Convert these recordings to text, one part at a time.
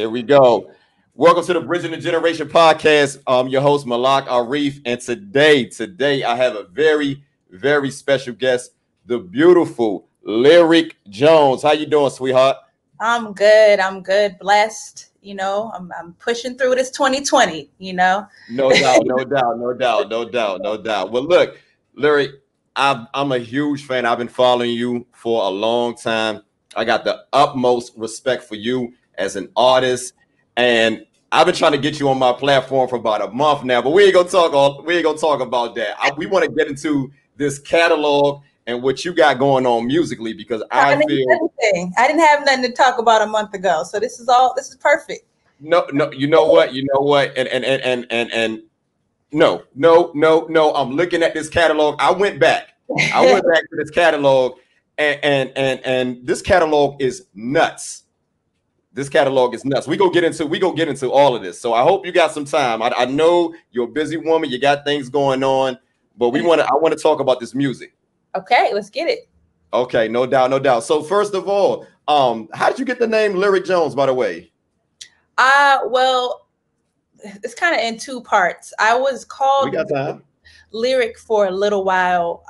Here we go. Welcome to the Bridging the Generation Podcast. I'm your host, Malak Arif. And today I have a very special guest, the beautiful Lyric Jones. How you doing, sweetheart? I'm good. Blessed. I'm pushing through this 2020, No doubt. Well, look, Lyric, I'm a huge fan. I've been following you for a long time. I got the utmost respect for you as an artist, and I've been trying to get you on my platform for about a month now. But we ain't gonna talk about that. We want to get into this catalog and what you got going on musically, because I feel everything. I didn't have nothing to talk about a month ago, so this is perfect. No, you know what, and no. I'm looking at this catalog. I went back to this catalog, and this catalog is nuts. This catalog is nuts. We go get into all of this. So I hope you got some time. I know you're a busy woman. You got things going on, but I want to talk about this music. Okay, let's get it. Okay, no doubt. So first of all, how did you get the name Lyric Jones, by the way? Well, it's kind of in two parts. I was called Lyric for a little while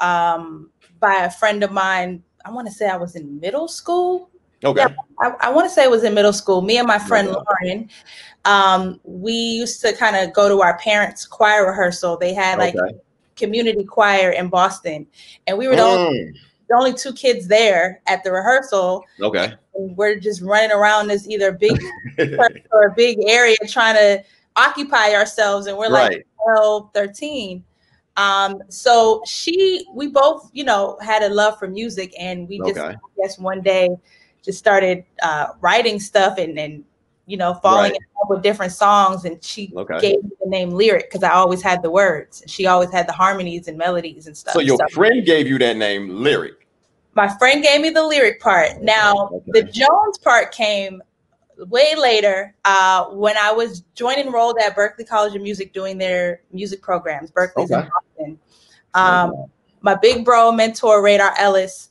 by a friend of mine. I want to say I was in middle school. Okay. Yeah, I want to say it was in middle school. Me and my friend Lauren, we used to kind of go to our parents' choir rehearsal. They had a community choir in Boston, and we were the only two kids there at the rehearsal. Okay. And we're just running around this either big or a big area trying to occupy ourselves, and we're like 12, 13. So we both, had a love for music, and we just, I guess one day just started writing stuff and falling in love with different songs. And she gave me the name Lyric because I always had the words. She always had the harmonies and melodies and stuff. So your friend gave you that name, Lyric? My friend gave me the Lyric part. Now, the Jones part came way later when I was enrolled at Berklee College of Music doing their music programs. Berklee's in Boston. My big bro mentor, Radar Ellis,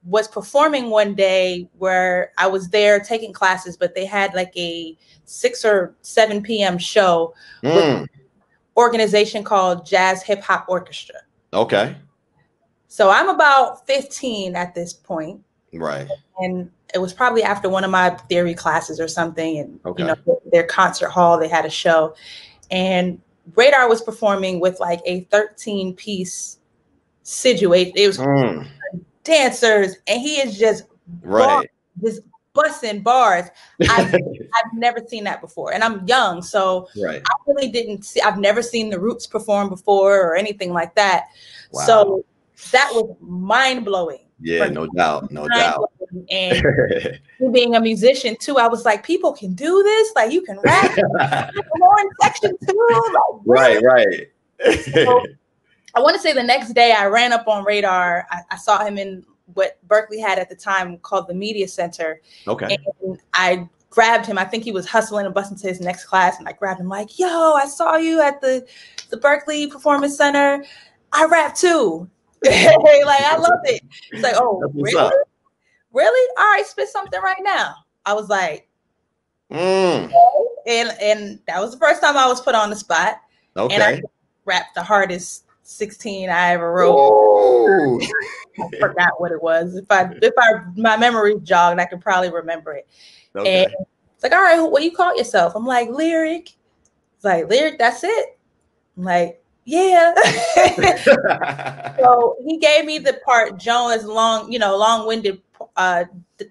was performing one day where I was there taking classes, but they had like a 6 or 7 p.m. show with an organization called Jazz Hip Hop Orchestra. Okay. So I'm about 15 at this point. Right. And it was probably after one of my theory classes or something. And, their concert hall, they had a show. And Radar was performing with like a 13-piece situation. It was dancers, and he is just busting bars. I've never seen that before, and I'm young, so I really didn't see. I've never seen the Roots perform before or anything like that. Wow. So that was mind blowing. Yeah, no doubt. And being a musician too, I was like, people can do this. Like, you can rap, horn section too. Like, right. So, I want to say the next day I ran up on Radar. I saw him in what Berklee had at the time called the Media Center. Okay. And I grabbed him. I think he was hustling and busting to his next class. And I grabbed him like, yo, I saw you at the Berklee Performance Center. I rap too. Like, I loved it. It's like, oh, really? Really? All right, spit something right now. I was like, okay. And that was the first time I was put on the spot. Okay. And I rapped the hardest 16 I ever wrote. I forgot what it was. If my memory jogged, I could probably remember it. Okay. And it's like, all right, what do you call yourself? I'm like, Lyric. It's like, Lyric, that's it. I'm like, yeah. So he gave me the part Jones, long-winded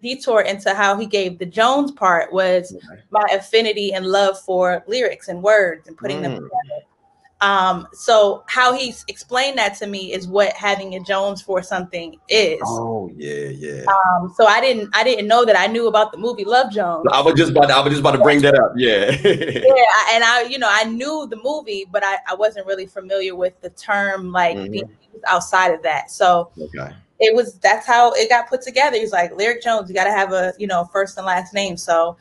detour into how he gave the Jones part was my affinity and love for lyrics and words and putting them together. So how he explained that to me is what having a Jones for something is. Oh yeah. So I didn't know that I knew about the movie Love Jones. I was just about to bring that up. Yeah. I knew the movie, but I wasn't really familiar with the term being used outside of that. So that's how it got put together. He's like, Lyric Jones, you got to have a first and last name. So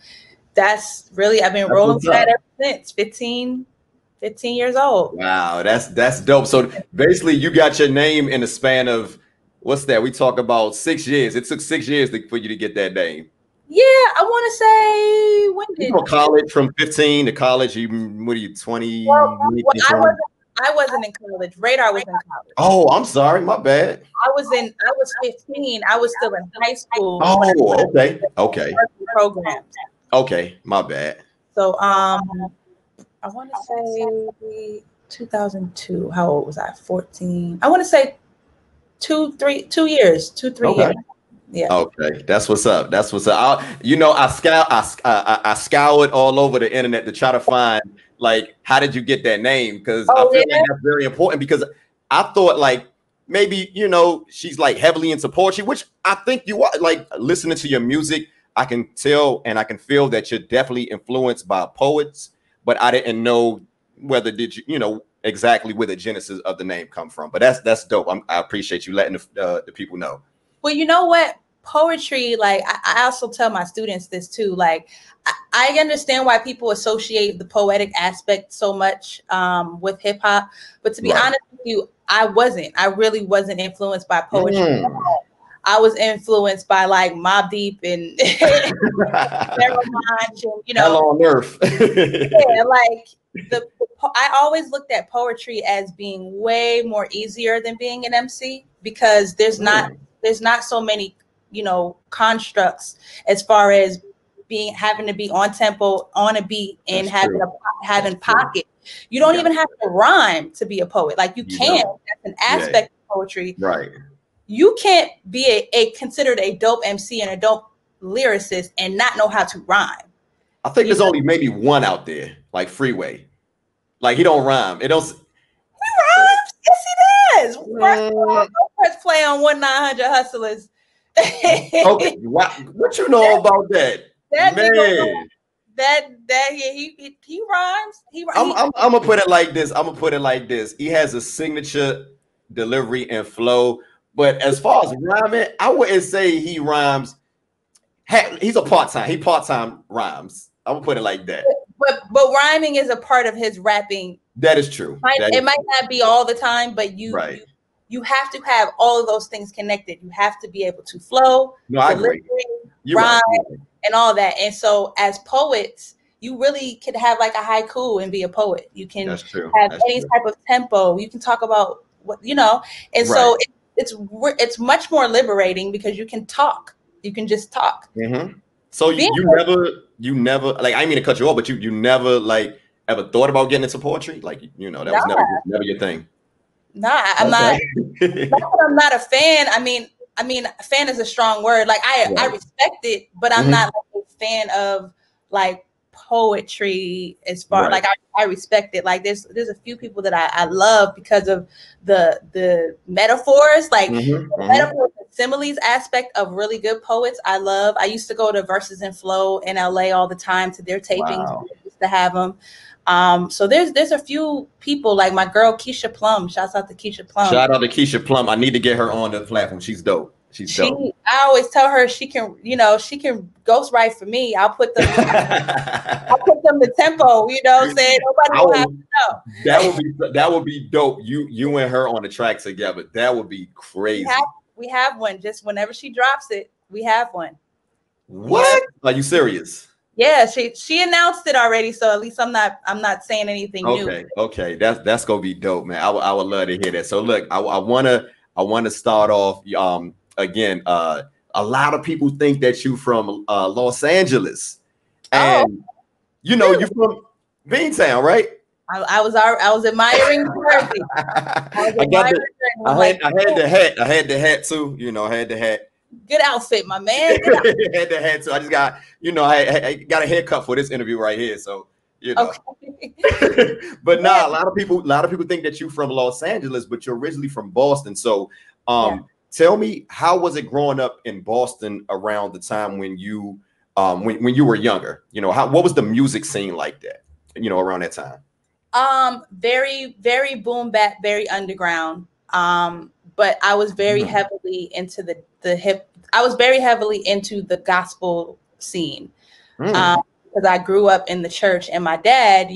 that's really, I've been rolling with that ever since 15 years old. Wow, that's dope. So basically you got your name in the span of, what's that? We talk about 6 years. It took 6 years for you to get that name. Yeah, I want to say when did you college from 15 to college? You what are you 20? Well, I wasn't in college. Radar was in college. Oh, I'm sorry, my bad. I was 15. I was still in high school. Oh, okay. Programs. Okay, my bad. So I want to say 2002. How old was I? 14. I want to say 2 years. 3 years. Yeah. Okay, that's what's up. That's what's up. I scoured all over the internet to try to find like how did you get that name? Because I feel like that's very important. Because I thought like maybe she's like heavily into poetry, which I think you are. Like listening to your music, I can tell and I can feel that you're definitely influenced by poets. But I didn't know whether exactly where the genesis of the name come from. But that's dope. I appreciate you letting the people know. Well, you know what? Poetry, like I also tell my students this too. Like I understand why people associate the poetic aspect so much with hip hop, but to be honest with you, I really wasn't influenced by poetry. I was influenced by like Mobb Deep and Hell on earth. I always looked at poetry as being way more easier than being an MC because there's not so many constructs as far as having to be on tempo, on a beat, and having pocket. You don't even have to rhyme to be a poet. Like you can. That's an aspect of poetry. Right. You can't be considered a dope MC and a dope lyricist and not know how to rhyme. I think there's only maybe one out there, like Freeway. Like he don't rhyme. He rhymes. Yes, he does. Press play on 1-900 Hustlers. Okay, what you know about that? Man. He rhymes. I'm gonna put it like this. He has a signature delivery and flow, but as far as rhyming, I wouldn't say he rhymes. He's a part-time. He part-time rhymes. I'm gonna put it like that. But rhyming is a part of his rapping. That is true. It might not be all the time, but you have to have all of those things connected. You have to be able to flow, delivery, rhyme, and all that. And so as poets, you really could have like a haiku and be a poet. You can have any type of tempo. You can talk about and so it's much more liberating because you can talk. You can just talk. Mm-hmm. So you never like, I didn't mean to cut you off, but you never like ever thought about getting into poetry? Like, that was never your thing. Nah, I'm not. I'm not a fan. I mean, fan is a strong word. Like I respect it, but I'm not like a fan of like poetry as far like I respect it. Like there's a few people that I love because of the metaphors, like the metaphors and similes aspect of really good poets. I used to go to Verses and Flow in LA all the time to their tapings. I used to have them. So there's a few people like my girl Keisha Plum. Shouts out to Keisha Plum. Shout out to Keisha Plum. I need to get her on the platform. She's dope. I always tell her she can ghostwrite for me. I'll put them the tempo, saying nobody will have to know. That would be dope. You and her on the track together. That would be crazy. We have one. Just whenever she drops it, we have one. What? Are you serious? Yeah, she announced it already, so at least I'm not saying anything new. Okay, that's gonna be dope, man. I would love to hear that. So look, I wanna start off again. A lot of people think that you from Los Angeles, and you're from Beantown, right? I was admiring Jersey. I had the hat too. I had the hat. Good outfit, my man. Had the hat too. I just got, I got a haircut for this interview right here. So, Okay. But a lot of people think that you're from Los Angeles, but you're originally from Boston. So, tell me, how was it growing up in Boston around the time when you when you were younger? What was the music scene like that? Around that time. Very, very boom bap, very underground. But I was very heavily into the hip. I was very heavily into the gospel scene because I grew up in the church, and my dad,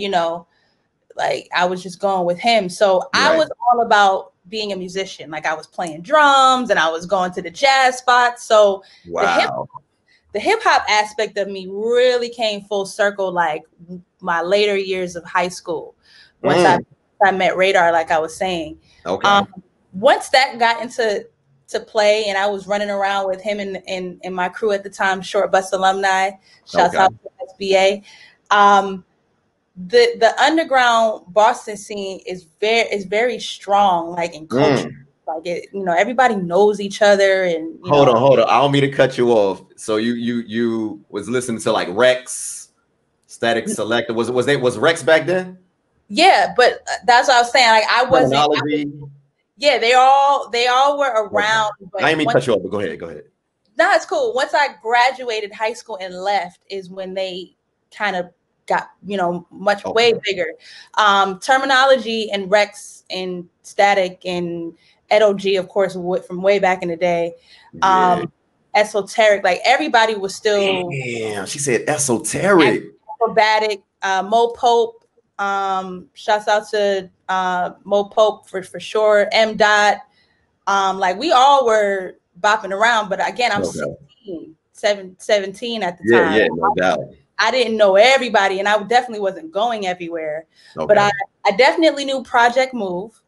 like I was just going with him. So I was all about being a musician. Like I was playing drums and I was going to the jazz spots. So the hip hop aspect of me really came full circle, like my later years of high school. Once I met Radar, like I was saying. Okay. Once that got into play, and I was running around with him and my crew at the time, Short Bus alumni. Shouts out to SBA. The underground Boston scene is very strong, like in culture. Like it, everybody knows each other, and hold on. I don't mean to cut you off. So you was listening to like Rex, Static Selector. Was Rex back then? Yeah, but that's what I was saying. Like I wasn't. Yeah, they all were around. Okay. But I didn't mean to cut you off, but go ahead. No, it's cool. Once I graduated high school and left is when they kind of got, much way bigger. Terminology and Rex and Static and EDOG, of course, from way back in the day. Esoteric, like everybody was still. Damn, she said esoteric. Acrobatic, Mo Pope. Shouts out to Mo Pope for sure. M. Dot. Like we all were bopping around, but again, I'm 17 at the time. Yeah, no doubt. I didn't know everybody, and I definitely wasn't going everywhere. Okay. But I definitely knew Project Move.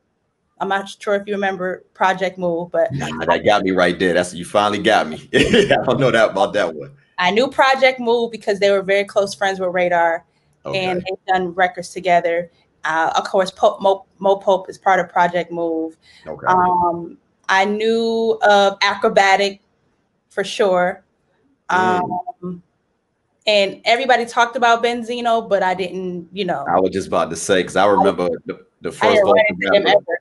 I'm not sure if you remember Project Move, but that got me right there. You finally got me. I don't know about that one. I knew Project Move because they were very close friends with Radar, and they've done records together. Of course, Mo Pope is part of Project Move. Okay. I knew of Acrobatic for sure. And everybody talked about Benzino, but I didn't, I was just about to say, because I remember the first Boston rapper.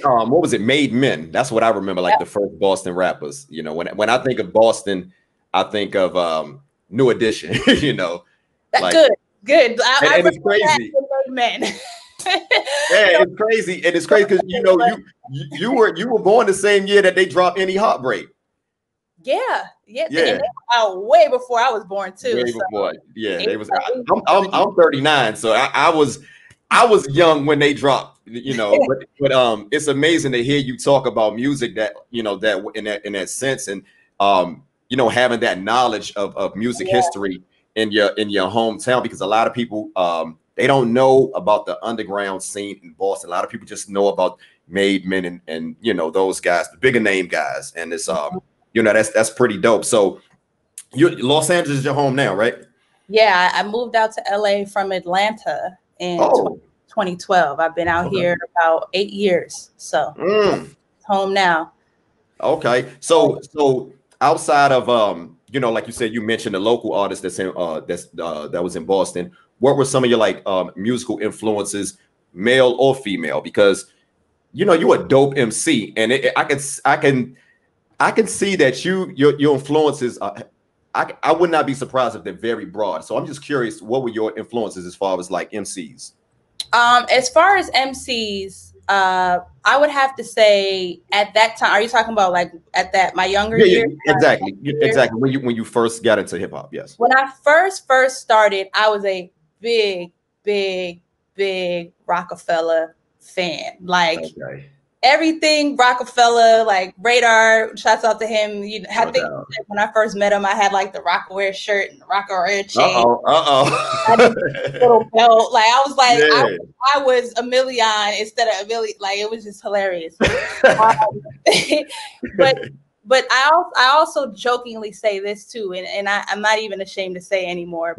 What was it? Made Men. That's what I remember, like the first Boston rappers. When I think of Boston, I think of New Edition, That's good. I it's crazy. Made Men. It's crazy. And it's crazy because, you were born the same year that they dropped Any Heartbreak. Yeah. And they were out way before I was born too. Way before. Yeah, they was. I'm 39, so I was young when they dropped. But it's amazing to hear you talk about music that that in that sense, and having that knowledge of music history in your hometown, because a lot of people they don't know about the underground scene in Boston. A lot of people just know about Made Men and those guys, the bigger name guys, and it's that's pretty dope. So Los Angeles is your home now, right? Yeah, I moved out to LA from Atlanta in 2012. I've been out here about 8 years, so home now. Okay, so outside of like you said, you mentioned the local artist that was in Boston. What were some of your like musical influences, male or female? Because you're a dope MC, and I can see that your influences are. I would not be surprised if they're very broad. So I'm just curious, what were your influences as far as like MCs? As far as MCs, I would have to say at that time. Are you talking about like at my younger years? Exactly. When you first got into hip hop, yes. When I first started, I was a big Rockefeller fan. Like. Okay. Everything Rockefeller, like Radar, shouts out to him. I think when I first met him, I had like the Rockaware shirt and the Rockaware chain. I had a little belt. Like I was like, I was a million instead of a million. Like it was just hilarious. But I also jokingly say this too, and I'm not even ashamed to say anymore.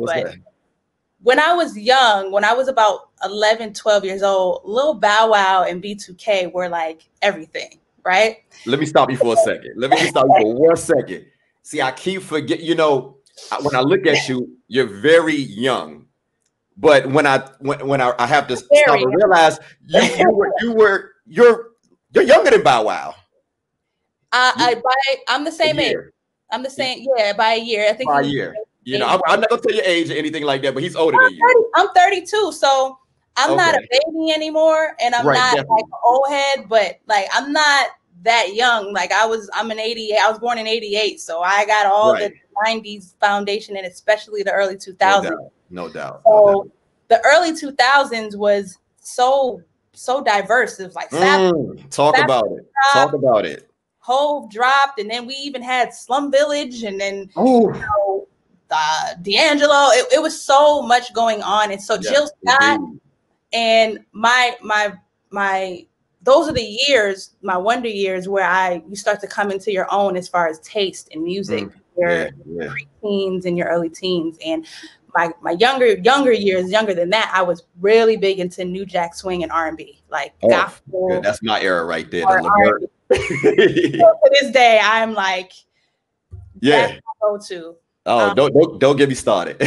When I was young, when I was about 11, 12 years old, Lil Bow Wow and B2K were like everything, right? Let me stop you for a second. For 1 second. See, I keep forgetting, when I look at you, you're very young. But when I have to stop and realize you're younger than Bow Wow. I'm the same age. I'm the same, by a year. I think by a year. I'm not gonna tell your age or anything like that, but he's older than you. I'm 32, so I'm not a baby anymore, and I'm not like an old head, but like I'm not that young. Like I'm an 88. I was born in 88, so I got all the 90s foundation, and especially the early 2000s. No doubt. So the early 2000s was so diverse. It was like talk about it. Hove dropped, and then we even had Slum Village, and then D'Angelo. It was so much going on, and so Jill Scott and my those are the years, my wonder years, where you start to come into your own as far as taste in music. Your pre-teens and your early teens, and my younger years, younger than that, I was really big into New Jack Swing and R&B, like gospel. Good. That's my era right there. So to this day, I'm like, that's my go-to. Don't get me started.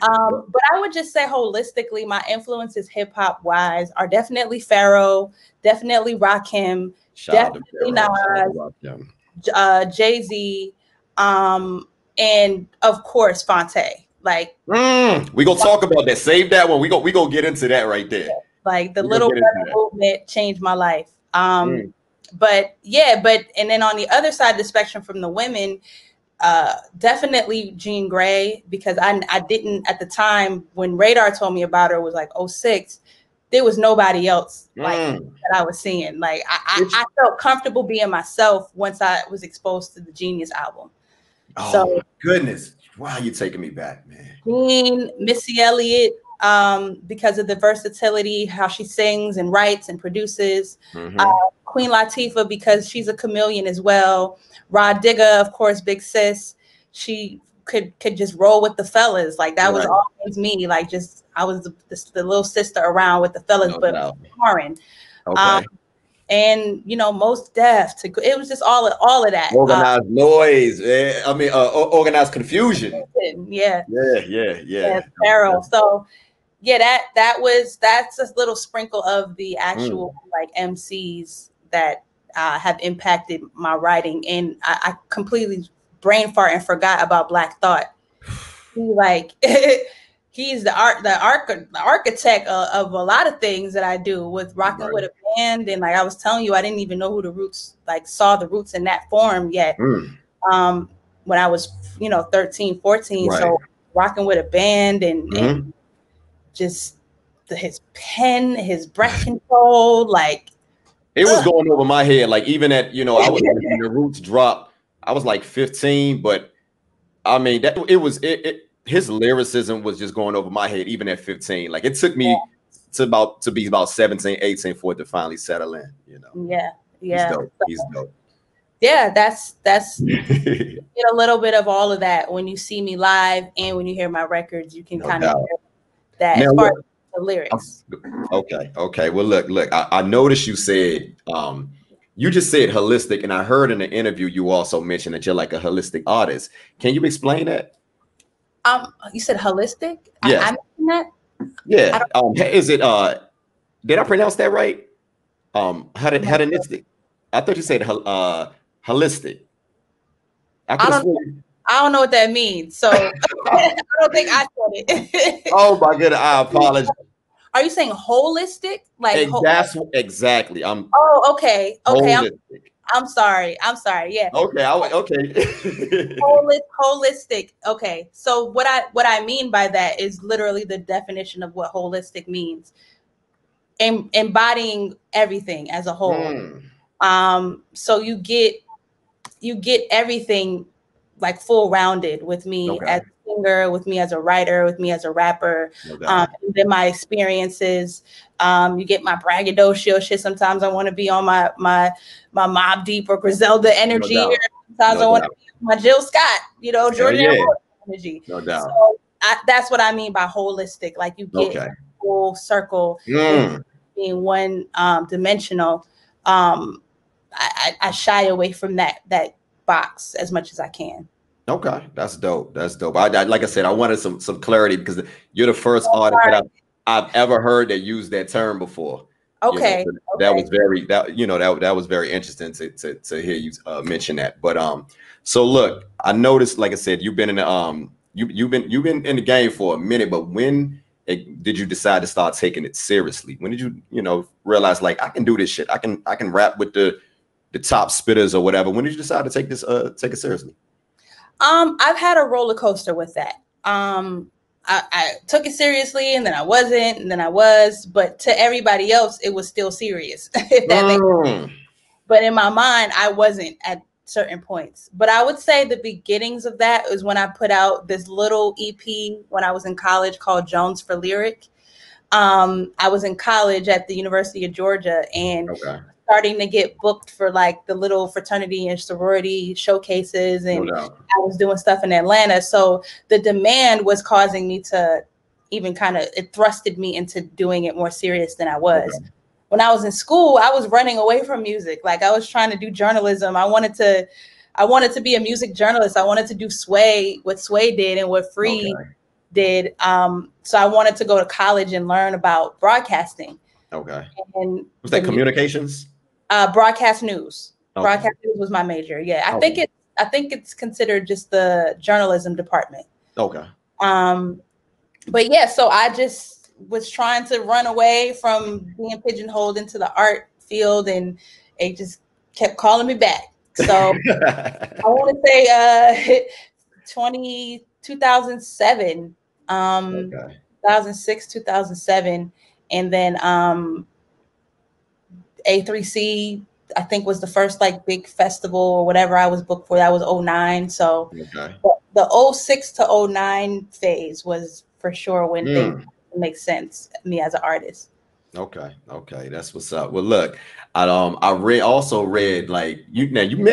But I would just say holistically, my influences hip hop wise are definitely Pharoah, definitely Rakim, definitely Nas, Jay-Z, and of course Fonte. Like we gonna talk about that. Save that one. We gonna get into that right there. Like the Little Brother movement changed my life. But and then on the other side of the spectrum from the women, definitely Jean Grey, because I didn't at the time when Radar told me about her was like 2006. There was nobody else like that I was seeing. Like I felt comfortable being myself once I was exposed to the Genius album. My goodness. Wow, you're taking me back, man. Jean, Missy Elliott, because of the versatility, how she sings and writes and produces. Queen Latifah, because she's a chameleon as well. Rod Digger, of course, Big Sis. She could just roll with the fellas. Like that was always me. Like I was the little sister around with the fellas, foreign. And Most Def. It was just all of that. Organized noise. I mean, organized confusion. Yeah. Pharaoh. So that's a little sprinkle of the actual like MCs that have impacted my writing. And I completely brain fart and forgot about Black Thought. He's the architect of a lot of things that I do with rocking with a band. And like I was telling you, I didn't even know who the Roots, like saw the Roots in that form yet. When I was, 13, 14. Right. So rocking with a band and just his pen, his breath control, like it was going over my head. Like even at, I was when the Roots dropped, I was like 15, but I mean his lyricism was just going over my head even at 15. Like it took me to be about 17, 18 for it to finally settle in, Yeah. He's dope. Yeah, that's get a little bit of all of that when you see me live and when you hear my records, you can kind of hear that as far as the lyrics. Okay. Well, look, I noticed you said you just said holistic, and I heard in the interview you also mentioned that you're like a holistic artist. Can you explain that? You said holistic? Yeah. I mentioned that? Yeah. Is it did I pronounce that right? Hedonistic. I thought you said holistic. I don't know what that means. So I don't think I said it. Oh my goodness, I apologize. Are you saying holistic? Like exactly. Okay. I'm sorry. Yeah. Okay. Holistic. Okay. So what I mean by that is literally the definition of what holistic means. Embodying everything as a whole. So you get everything like full rounded with me as a singer, with me as a writer, with me as a rapper, and then my experiences. You get my braggadocio shit. Sometimes I want to be on my Mobb Deep or Griselda energy. Sometimes I want to be my Jill Scott, Jordan energy. No doubt. So that's what I mean by holistic. Like you get full circle, being one dimensional. I shy away from that box as much as I can. Okay, that's dope. I like I said, I wanted some clarity because you're the first artist that I've ever heard that used that term before. Okay, that was very interesting to hear you mention that. But so look, I noticed, like I said, you've been in the you've been in the game for a minute, but when did you decide to start taking it seriously? When did you realize like I can do this shit? I can rap with the top spitters or whatever. When did you decide to take it seriously? I've had a roller coaster with that. I took it seriously, and then I wasn't, and then I was. But to everybody else, it was still serious. If that makes sense. But in my mind, I wasn't at certain points. But I would say the beginnings of that was when I put out this little EP when I was in college called Jones for Lyric. I was in college at the University of Georgia and starting to get booked for like the little fraternity and sorority showcases, and I was doing stuff in Atlanta. So the demand was causing me to even it thrusted me into doing it more serious than I was. When I was in school, I was running away from music. Like I was trying to do journalism. I wanted to be a music journalist. I wanted to do what Sway did and what Free did. So I wanted to go to college and learn about broadcasting. And was that communications? Broadcast news. Broadcast news was my major. Yeah, I think it's considered just the journalism department. But yeah, so I just was trying to run away from being pigeonholed into the art field, and it just kept calling me back. So I want to say 2007, 2006, 2007, and then A3C, I think, was the first like big festival or whatever I was booked for. That was 2009. So the 2006 to 2009 phase was for sure when things make sense to me as an artist. Okay, that's what's up. Well, look, I also read like you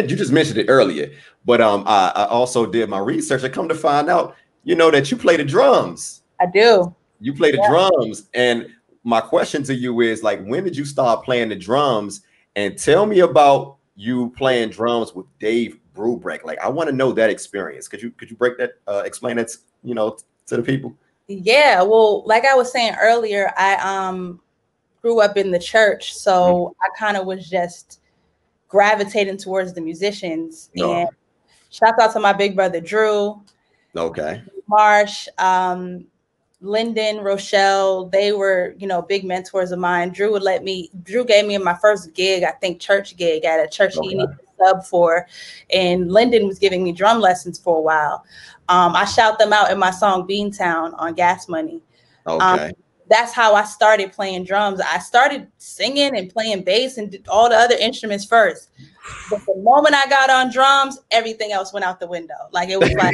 just mentioned it earlier, but I also did my research. I come to find out, that you play the drums. I do. You play the drums, and my question to you is like, when did you start playing the drums? And tell me about you playing drums with Dave Brubeck. Like, I want to know that experience. Could you break that, explain that, to the people? Yeah, well, like I was saying earlier, I grew up in the church, so I kind of was just gravitating towards the musicians. And shout out to my big brother Drew. Marsh, Lyndon, Rochelle, they were, big mentors of mine. Drew gave me my first gig, I think church gig at a church he needed a sub for. And Lyndon was giving me drum lessons for a while. I shout them out in my song Beantown on Gas Money. That's how I started playing drums. I started singing and playing bass and did all the other instruments first. But the moment I got on drums, everything else went out the window. Like it was like,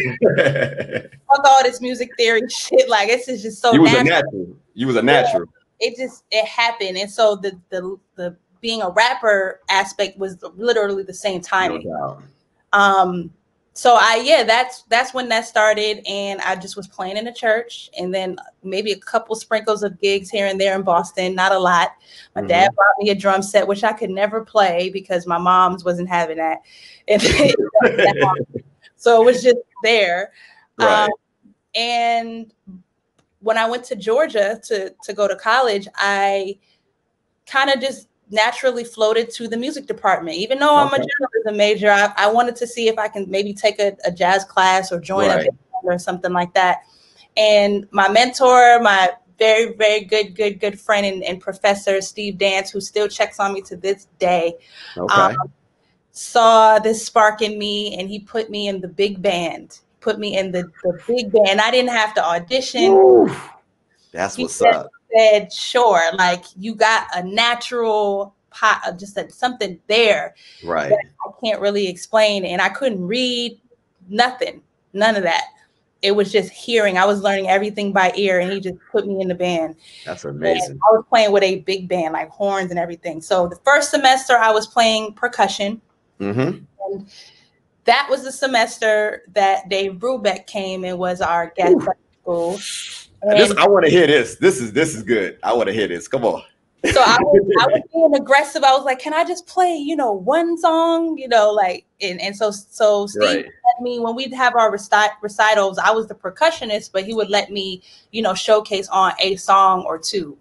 fuck all this music theory shit. Like this is just so natural. You was a natural. It happened. And so the being a rapper aspect was literally the same timing. So that's when that started, and I just was playing in a church, and then maybe a couple sprinkles of gigs here and there in Boston, not a lot. My dad bought me a drum set, which I could never play because my mom's wasn't having that. So it was just there. And when I went to Georgia to go to college, I kind of just naturally floated to the music department. Even though I'm a journalism major, I wanted to see if I can maybe take a jazz class or join a band or something like that. And my mentor, my very, very good friend and professor, Steve Dance, who still checks on me to this day, saw this spark in me, and he put me in the big band. Put me in the big band. I didn't have to audition. Ooh, that's what's up. Said, sure, like you got a natural pot, just something there that I can't really explain, and I couldn't read nothing, none of that. It was just hearing. I was learning everything by ear, and he just put me in the band. That's amazing. And I was playing with a big band, like horns and everything. So the first semester I was playing percussion, and that was the semester that Dave Brubeck came and was our guest at school. I want to hear this. This is good. I want to hear this. Come on. So I was being aggressive. I was like, can I just play, one song, like, and so Steve let me, when we'd have our recitals, I was the percussionist, but he would let me, showcase on a song or two,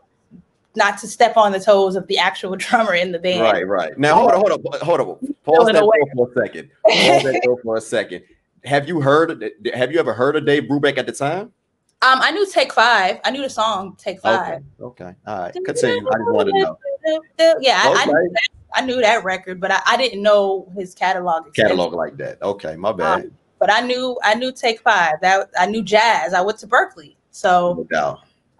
not to step on the toes of the actual drummer in the band. Right. Now, hold on. Pause that for a second. Have you ever heard of Dave Brubeck at the time? I knew Take 5. I knew the song Take 5. Okay. All right. Continue. I just wanted to know. Yeah, I knew that record, but I didn't know his catalog. Catalog like that. Okay, my bad. But I knew Take 5. That I knew jazz. I went to Berkeley, so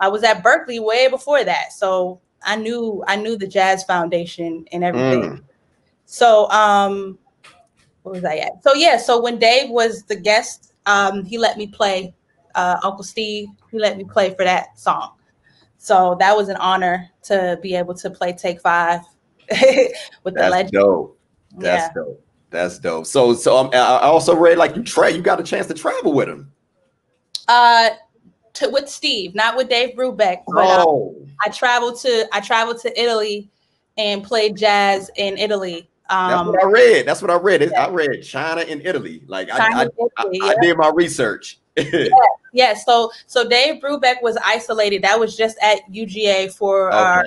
I was at Berkeley way before that. So I knew the jazz foundation and everything. So what was I at? So yeah, so when Dave was the guest, he let me play Uncle Steve. He let me play for that song. So that was an honor to be able to play Take 5 with the legend. Dope. That's dope. That's dope. So I also read like you got a chance to travel with him. With Steve, not with Dave Brubeck, but I traveled to Italy and played jazz in Italy. That's what I read. That's what I read. Yeah. I read China and Italy. Like I did my research. Yeah. So Dave Brubeck was isolated. That was just at UGA for our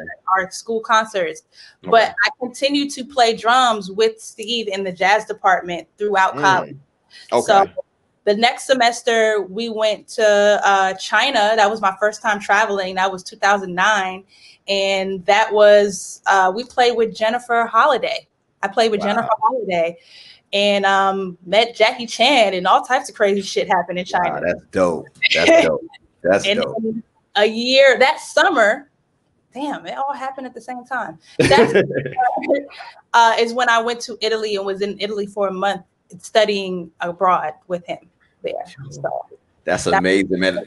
school concerts. But I continued to play drums with Steve in the jazz department throughout college. Okay. So the next semester we went to China. That was my first time traveling. That was 2009. And that was, we played with Jennifer Holliday. I played with Jennifer Holliday and met Jackie Chan, and all types of crazy shit happened in China. Wow, that's dope. That's dope. That's dope. A year, that summer, damn, it all happened at the same time. That's is when I went to Italy and was in Italy for a month studying abroad with him there. So that's amazing, man.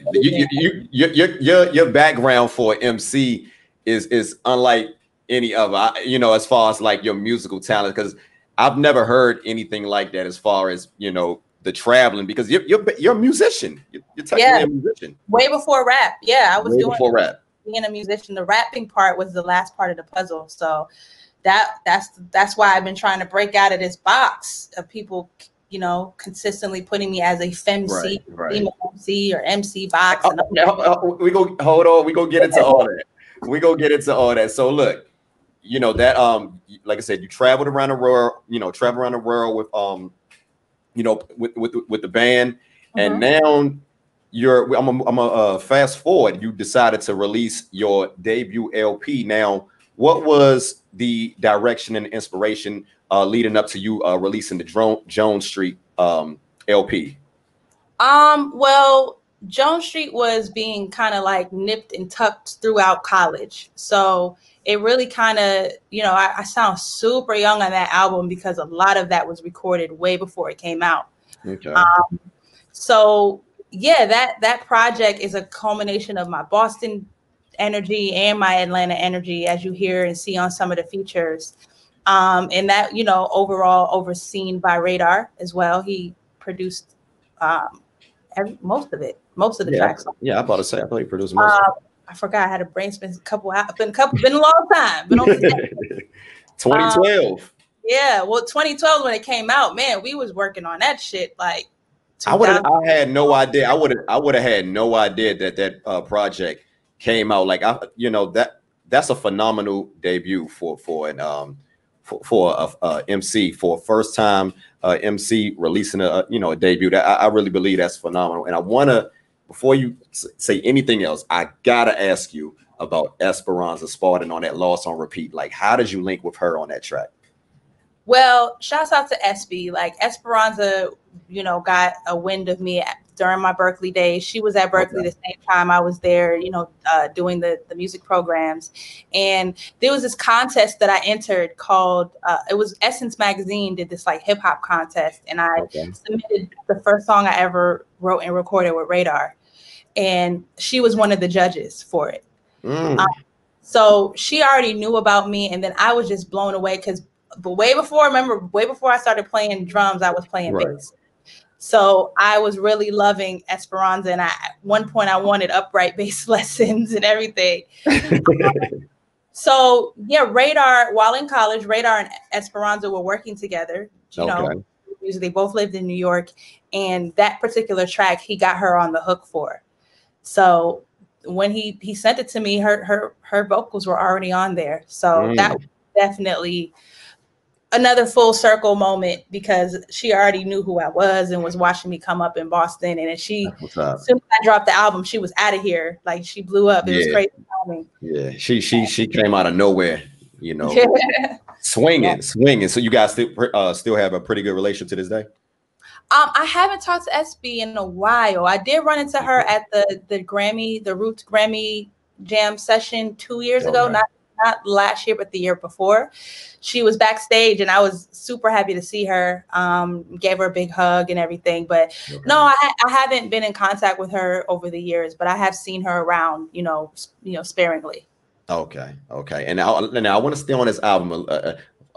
Your background for MC is unlike any other, you know, as far as like your musical talent, because I've never heard anything like that as far as, you know, the traveling, because you're a musician. You're technically a musician. Way before rap. Yeah, I was doing before rap. Being a musician. The rapping part was the last part of the puzzle. So that's why I've been trying to break out of this box of people, you know, consistently putting me as a femc, female MC or MC box. We go hold on. We go get into all that. We go get into all that. So look, you know that like I said, you traveled around the world. You know, travel around the world with you know, with the band, and now I'm a fast forward. You decided to release your debut LP. Now, what was the direction and inspiration leading up to you releasing the Jones Street LP? Well, Jones Street was being kind of like nipped and tucked throughout college. So it really kind of, you know, I sound super young on that album because a lot of that was recorded way before it came out. Okay. So yeah, that project is a culmination of my Boston energy and my Atlanta energy, as you hear and see on some of the features. And that, you know, overall overseen by Radar as well. He produced most of the tracks. Yeah, I'm about to say, I thought he produced most of it. I forgot I had a brain spin been a long time. Been over 2012. Yeah, well, 2012 when it came out, man, we was working on that shit like. I had no idea. I would have had no idea that project came out. Like you know, that's a phenomenal debut for a MC, for a first time MC releasing a debut. That I really believe that's phenomenal. And I want to, before you say anything else, I gotta ask you about Esperanza Spalding on that Lost on Repeat. Like, how did you link with her on that track? Well, shouts out to SB. Like, Esperanza, you know, got a wind of me during my Berkeley days. She was at Berkeley the same time I was there, you know, doing the music programs. And there was this contest that I entered called, it was Essence Magazine did this like hip hop contest. And I submitted the first song I ever wrote and recorded with Radar. And she was one of the judges for it. So she already knew about me. And then I was just blown away but way before I started playing drums, I was playing bass. So I was really loving Esperanza. And at one point I wanted upright bass lessons and everything. So yeah, Radar, while in college, Radar and Esperanza were working together. You know, they both lived in New York. And that particular track, he got her on the hook for. So when he sent it to me, her vocals were already on there. So that was definitely another full circle moment, because she already knew who I was and was watching me come up in Boston. And then as soon as I dropped the album, she was out of here. Like, she blew up. It was crazy timing. Yeah, she came out of nowhere, you know, swinging. So you guys still have a pretty good relationship to this day? I haven't talked to SB in a while. I did run into her at the Roots Grammy Jam session 2 years ago. not last year, but the year before. She was backstage, and I was super happy to see her. Gave her a big hug and everything. But no, I haven't been in contact with her over the years, but I have seen her around, sparingly. Okay. And now I want to stay on this album.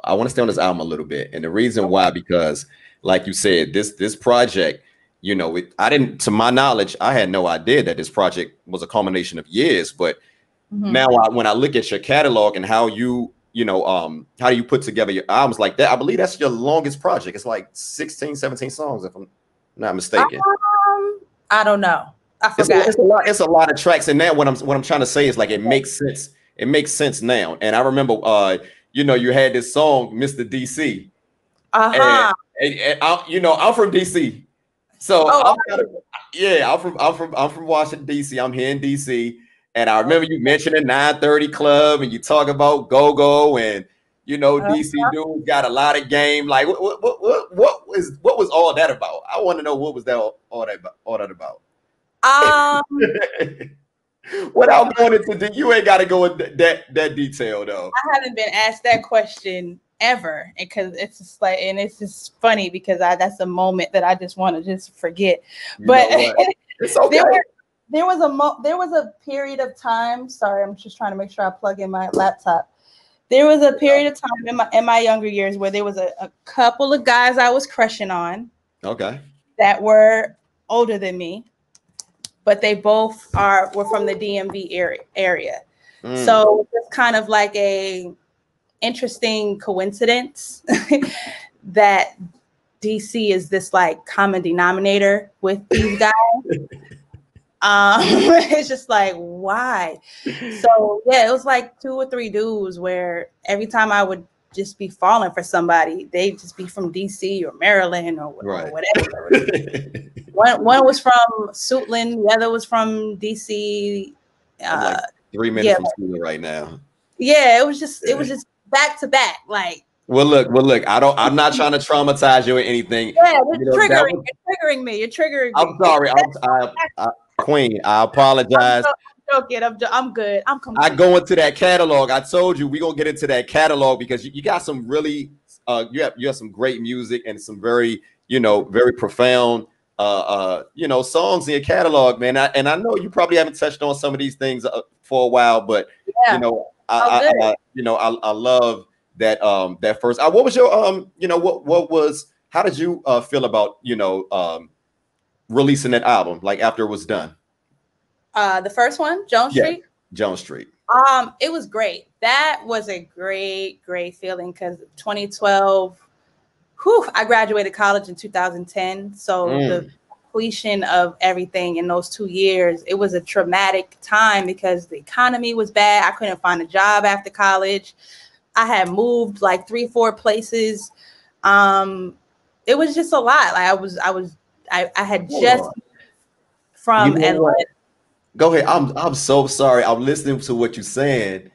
I want to stay on this album a little bit, and the reason why, because, like you said, this project, I didn't, to my knowledge, I had no idea that this project was a culmination of years. But now, when I look at your catalog and how you put together your albums like that, I believe that's your longest project. It's like 16, 17 songs, if I'm not mistaken. I don't know. I forgot. It's a lot of tracks in that. What I'm trying to say is, like, it makes sense. It makes sense now. And I remember, you had this song, Mr. DC. And I'm from DC, so I'm from Washington DC. I'm here in DC, and I remember you mentioning 930 Club, and you talk about Go-Go, and DC dudes got a lot of game. Like, what was all that about? I want to know, what was that all that about? Without going into you ain't got to go into that detail though. I haven't been asked that question ever, because it's just like, and it's just funny because that's a moment that I just want to just forget. But it's okay. There was a period of time. Sorry, I'm just trying to make sure I plug in my laptop. There was a period of time in my younger years where there was a couple of guys I was crushing on. Okay. That were older than me, but they both were from the DMV area. So it's kind of like a interesting coincidence that DC is this like common denominator with these guys. It's just like, why? So yeah, it was like 2 or 3 dudes where every time I would just be falling for somebody, they'd just be from DC or Maryland or whatever. One was from Suitland, the other was from DC. I'm like 3 minutes from Suitland right now. Yeah, it was just back to back, like. Well, look. I'm not trying to traumatize you or anything. Yeah, you're triggering me. You're triggering me. I'm sorry. Queen, I apologize. I'm joking. I'm good. I'm complete. I go into that catalog. I told you we're gonna get into that catalog because you got some really you have some great music and some very very profound songs in your catalog, man. I know you probably haven't touched on some of these things for a while, but I love that first. What was your how did you feel about releasing that album, like, after it was done? The first one, Jones Street. Jones Street. It was great. That was a great feeling because 2012. I graduated college in 2010. So the completion of everything in those 2 years, it was a traumatic time because the economy was bad. I couldn't find a job after college. I had moved like 3-4 places. It was just a lot. Like I had just from Atlanta. Go ahead. I'm so sorry. I'm listening to what you're saying,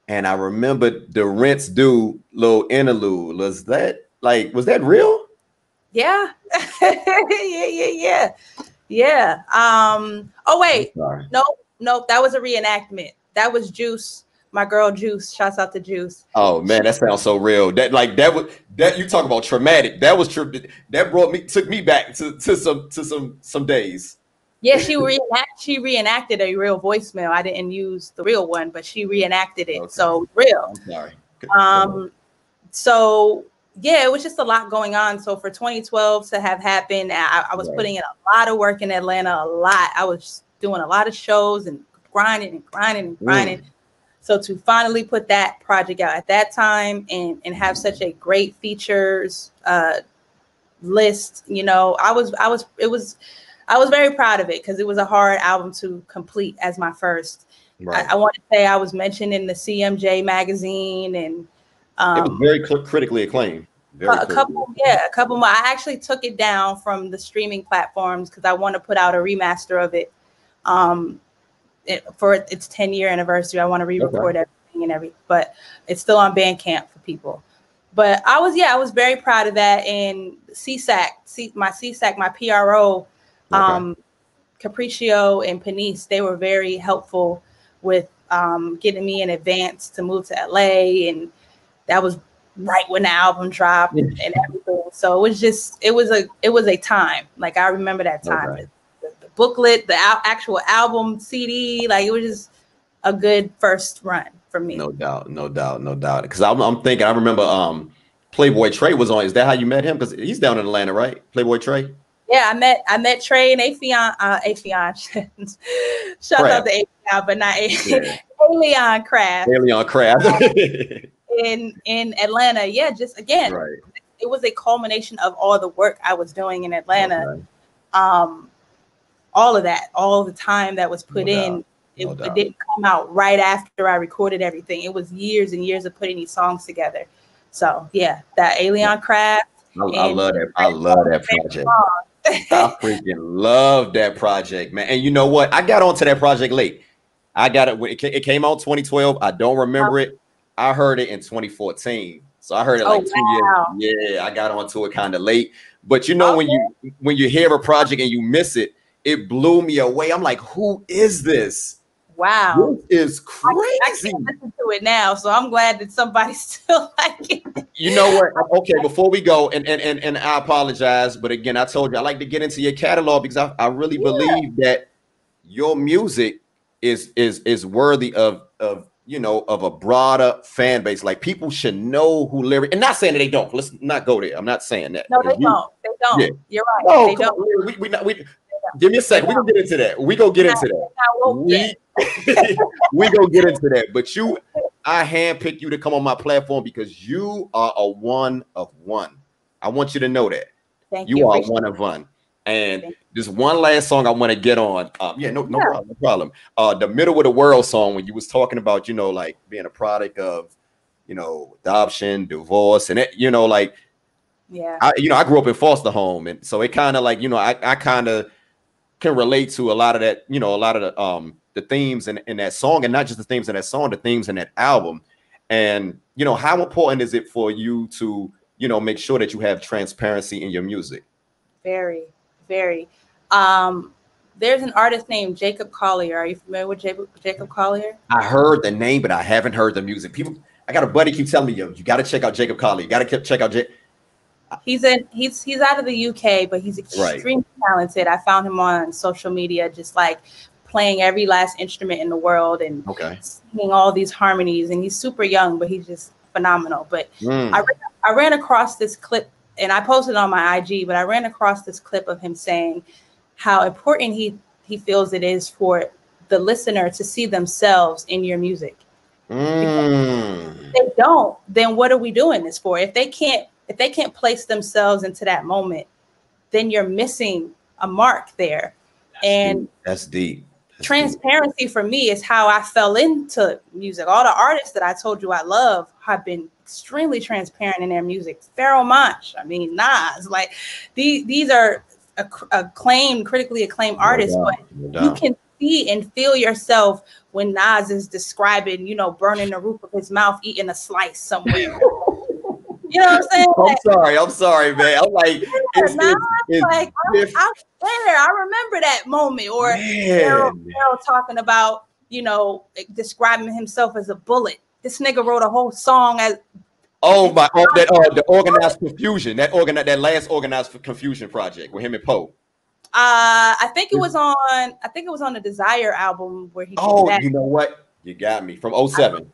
and I remember the Rents Do little interlude. Was that real? Yeah. Yeah. Oh wait. Nope. That was a reenactment. That was Juice. My girl Juice. Shouts out to Juice. Oh man, that sounds so real. That you talk about traumatic. That was true. That took me back to some days. Yeah, she reenacted a real voicemail. I didn't use the real one, but she reenacted it. Okay. So real. I'm sorry. So yeah, it was just a lot going on. So for 2012 to have happened, I was putting in a lot of work in Atlanta. A lot. I was doing a lot of shows and grinding. So to finally put that project out at that time and have such a great features list, I was very proud of it because it was a hard album to complete as my first. Right. I want to say I was mentioned in the CMJ magazine, and it was very critically acclaimed. A couple more. I actually took it down from the streaming platforms because I want to put out a remaster of it. For its 10-year anniversary, I want to re-record everything but it's still on Bandcamp for people. But I was very proud of that. And my PRO, Capriccio and Penice, they were very helpful with getting me in advance to move to LA, and that was right when the album dropped and everything. So it was a time. Like, I remember that time. Okay. The booklet, the actual album CD, like, it was just a good first run for me. No doubt. Because I'm thinking, I remember Playboy Trey was on. Is that how you met him? Because he's down in Atlanta, right? Playboy Trey. Yeah, I met Trey and Afion. Shout out to Afion, but not Aeon Craft. Aeon Craft. in Atlanta. Yeah, just again, right. It was a culmination of all the work I was doing in Atlanta. Okay. All of that, all the time that was put in. It didn't come out right after I recorded everything. It was years and years of putting these songs together. So yeah, that Aeon Craft. I love that. I love that project. I freaking love that project, man. And you know what? I got onto that project late. I got it. It came out 2012. I don't remember it. I heard it in 2014. So I heard it like 2 years. Yeah, I got onto it kind of late. But you know, when you hear a project and you miss it, it blew me away. I'm like, who is this? Wow. This is crazy. I can't listen to it now, so I'm glad that somebody still like it. You know what? Okay, before we go, and I apologize, but again, I told you I like to get into your catalog because I really believe that your music is worthy of a broader fan base. Like, people should know who lyric, and not saying that they don't. Let's not go there. I'm not saying that. No, they don't. They don't. Yeah. You're right. No, they don't. We give me a second. We're gonna get into that. We gonna get into that. We gonna get into that. But I handpicked you to come on my platform because you are a one of one. I want you to know that. Thank you. You are one of one. And this one last song I want to get on. No problem. The Middle of the World song, when you was talking about, like being a product of, adoption, divorce, and it, like, yeah, I grew up in foster home, and so it kind of like, I kind of can relate to a lot of that, a lot of the themes in that song, and not just the themes in that song, the themes in that album. And how important is it for you to make sure that you have transparency in your music? Very. There's an artist named Jacob Collier. Are you familiar with Jacob Collier? I heard the name, but I haven't heard the music. I got a buddy keep telling me, yo, you got to check out Jacob Collier. You got to check out He's out of the UK, but he's extremely talented. I found him on social media, just like playing every last instrument in the world and singing all these harmonies. And he's super young, but he's just phenomenal. But I ran across this clip, and I posted on my IG, but I ran across this clip of him saying how important he feels it is for the listener to see themselves in your music. If they don't, then what are we doing this for? If they can't place themselves into that moment, then you're missing a mark there. That's deep. Transparency for me is how I fell into music. All the artists that I told you I love have been extremely transparent in their music. Pharoah Monch, Nas, like these are critically acclaimed artists, but you can see and feel yourself when Nas is describing, burning the roof of his mouth, eating a slice somewhere. You know what I'm saying? I'm sorry, man. I'm like, I'm there. I remember that moment. Or Harold talking about, describing himself as a bullet. This nigga wrote a whole song as the Organized Confusion, that last Organized Confusion project with him and Poe. I think it was on the Desire album where he did that. You know what? You got me from 07.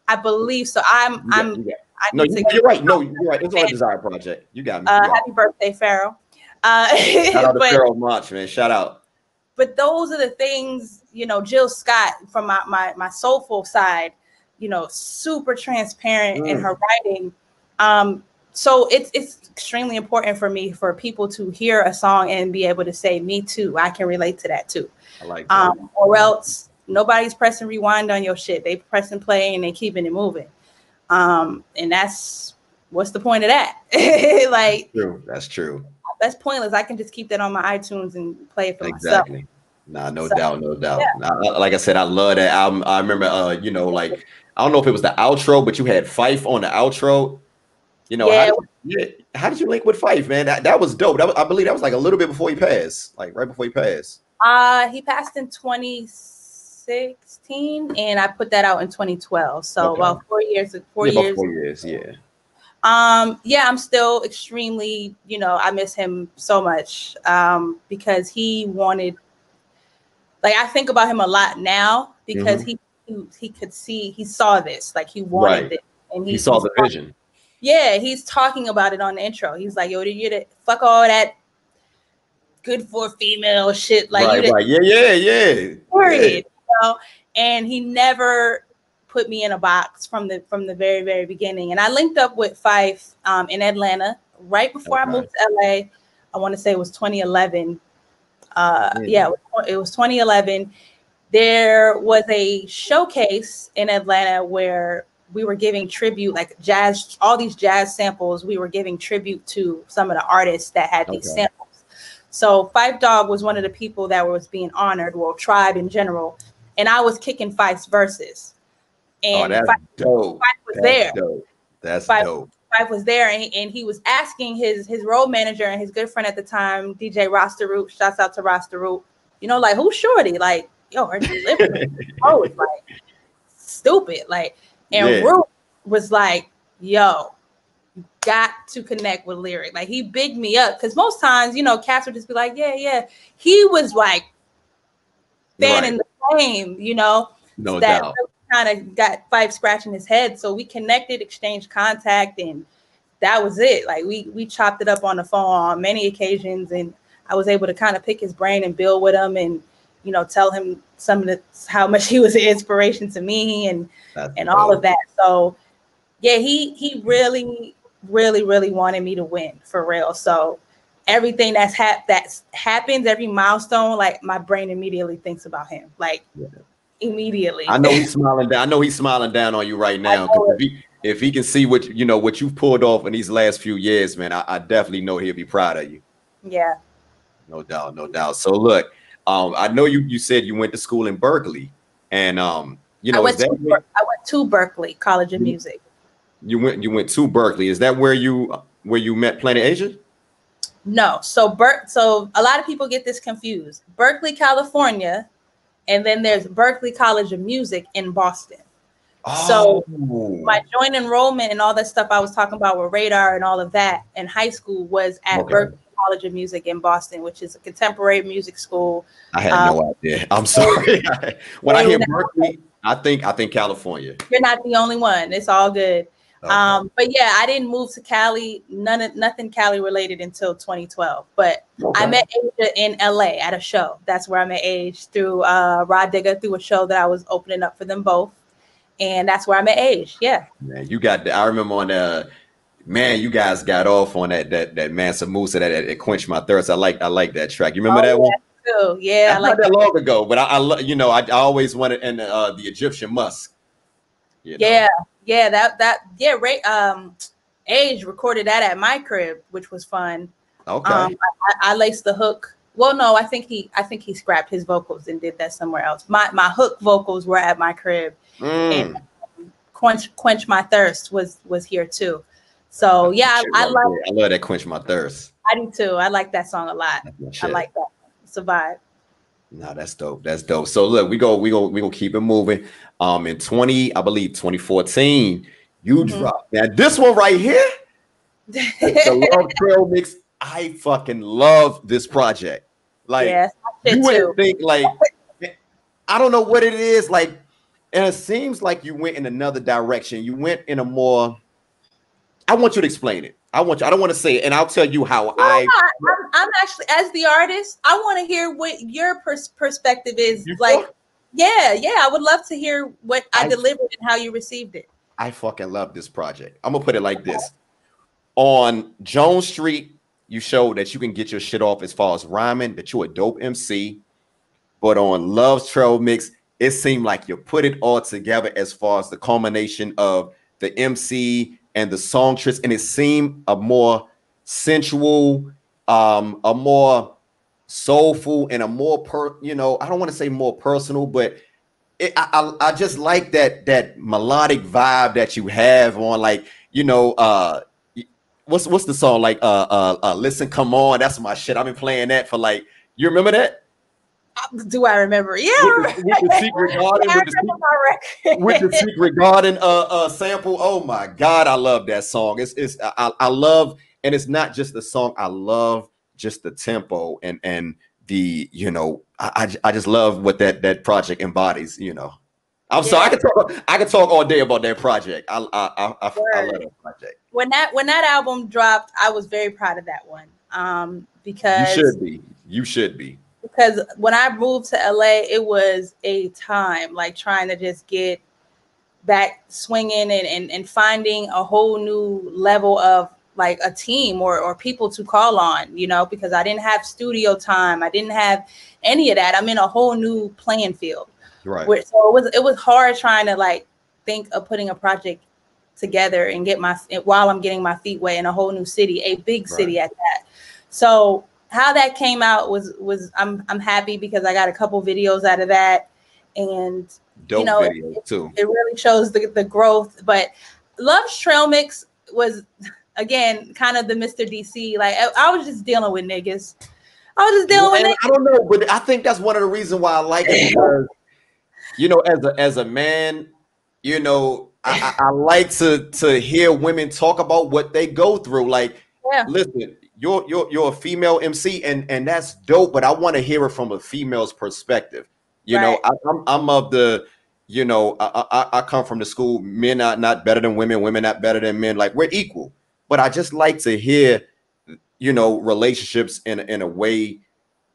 I believe so. You're right. No, you're right. It's on a Desire project. You got me. Happy birthday, Pharoah. Shout out to Pharoah Monch, man. Shout out. But those are the things, Jill Scott from my soulful side, super transparent in her writing. So it's extremely important for me for people to hear a song and be able to say, me too, I can relate to that too. I like that. Or else nobody's pressing rewind on your shit. They pressing play and they keeping it moving. And what's the point of that? Like, that's true. That's pointless. I can just keep that on my iTunes and play it for myself. Exactly. No doubt. Yeah. Like I said, I love that album. I remember, like, I don't know if it was the outro, but you had Fife on the outro. How did you link with Fife, man? That was dope. I believe that was like a little bit before he passed, like right before he passed. He passed in 2016. 2016, and I put that out in 2012. So about 4 years. 4 years. About 4 years, yeah. Yeah, I'm still extremely, I miss him so much because he wanted, like, I think about him a lot now because he could see, he saw this, like he wanted it, and he saw the vision. Yeah, he's talking about it on the intro. He's like, yo, you fuck all that good for female shit, like right. Yeah. Period. And he never put me in a box from the very, very beginning. And I linked up with Fife in Atlanta right before I moved to LA. I want to say it was 2011. It was 2011. There was a showcase in Atlanta where we were giving tribute, like jazz, all these jazz samples. We were giving tribute to some of the artists that had these samples. So Fife Dog was one of the people that was being honored, well, Tribe in general. And I was kicking Fife's verses. And that's dope. Fife was there. Dope. That's dope. Fife was there, and he was asking his road manager and his good friend at the time, DJ Rasta Root. Shouts out to Rasta Root. Like, who's Shorty? Like, yo, her delivery was like stupid. Like, and Root was like, yo, you got to connect with Lyric. Like, he bigged me up because most times, cats would just be like, yeah. He was like fanning the flame, No doubt. Kind of got Fife scratching his head. So we connected, exchanged contact, and that was it. Like, we chopped it up on the phone on many occasions, and I was able to kind of pick his brain and build with him and, tell him how much he was an inspiration to me and all of that. So yeah, he really, really, really wanted me to win for real. So everything that happens, every milestone, like my brain immediately thinks about him. Like immediately. I know he's smiling down. I know he's smiling down on you right now. If he can see what you've pulled off in these last few years, man, I definitely know he'll be proud of you. Yeah. No doubt. So look, I know you said you went to school in Berkeley, and I went to Berkeley College of Music. You went to Berkeley. Is that where you met Planet Asia? No. So a lot of people get this confused. Berkeley, California. And then there's Berkeley College of Music in Boston. So my joint enrollment and all that stuff I was talking about with Radar and all of that in high school was at Berkeley College of Music in Boston, which is a contemporary music school. I had no idea. I'm sorry. When I hear Berkeley, I think California. You're not the only one. It's all good. Okay. But yeah, I didn't move to Cali, nothing Cali related until 2012. But I met Asia in LA at a show. That's where I met Age through Rod Digger, through a show that I was opening up for them both. And that's where I met Age. Yeah. Man, I remember on you guys got off on that Mansa Musa that quenched my thirst. I like that track. You remember that one? Too. Yeah, I like that long ago, but I always wanted in the Egyptian Musk. Yeah. Age recorded that at my crib, which was fun. Okay. I laced the hook. Well, no, I think he scrapped his vocals and did that somewhere else. My hook vocals were at my crib, and Quench My Thirst was here too. So yeah, I love that Quench My Thirst. I do too. I like that song a lot. I like that. It's a vibe. No, that's dope. That's dope. So look, we go keep it moving. In 2014, you dropped now this one right here. The Love Trail Mix. I fucking love this project. Like, you wouldn't think, like, I don't know what it is, like, and it seems like you went in another direction. You went in a more, I want you to explain it. I don't want to say it, and I'll tell you how I'm actually, as the artist, I want to hear what your perspective is. Like, yeah, I would love to hear what I delivered and how you received it. I fucking love this project. I'm gonna put it like this. On Jones Street, you showed that you can get your shit off as far as rhyming, that you're a dope MC. But on Love's Trail Mix, it seemed like you put it all together as far as the culmination of the MC and the songstress, and it seemed a more sensual, a more soulful, and a more I don't want to say more personal, but I just like that melodic vibe that you have on, like, what's the song, like Listen Come On, that's my shit. I've been playing that for, like, you remember that? Do I remember? Yeah, with the Secret Garden, with the Secret Garden sample. Oh my God, I love that song. I love, and it's not just the song. I love just the tempo and the, I just love what that project embodies. I'm sorry, I could talk all day about that project. I love that project. When that album dropped, I was very proud of that one. Because you should be. Because when I moved to LA, it was a time like trying to just get back swinging and finding a whole new level of like a team or people to call on, because I didn't have studio time. I didn't have any of that. I'm in a whole new playing field. Right. So it was hard trying to like think of putting a project together and while I'm getting my feet wet in a whole new city, a big city at that. So how that came out was I'm happy because I got a couple videos out of that, and dope videos too. It really shows the growth. But Love's Trail Mix was again kind of the Mr. DC. Like I was just dealing with niggas. With niggas. I don't know, but I think that's one of the reasons why I like it because as a man, I like to hear women talk about what they go through. Like, listen. You're a female MC and that's dope, but I want to hear it from a female's perspective. I'm of the, I come from the school, men are not better than women, women not better than men. Like we're equal, but I just like to hear, relationships in a way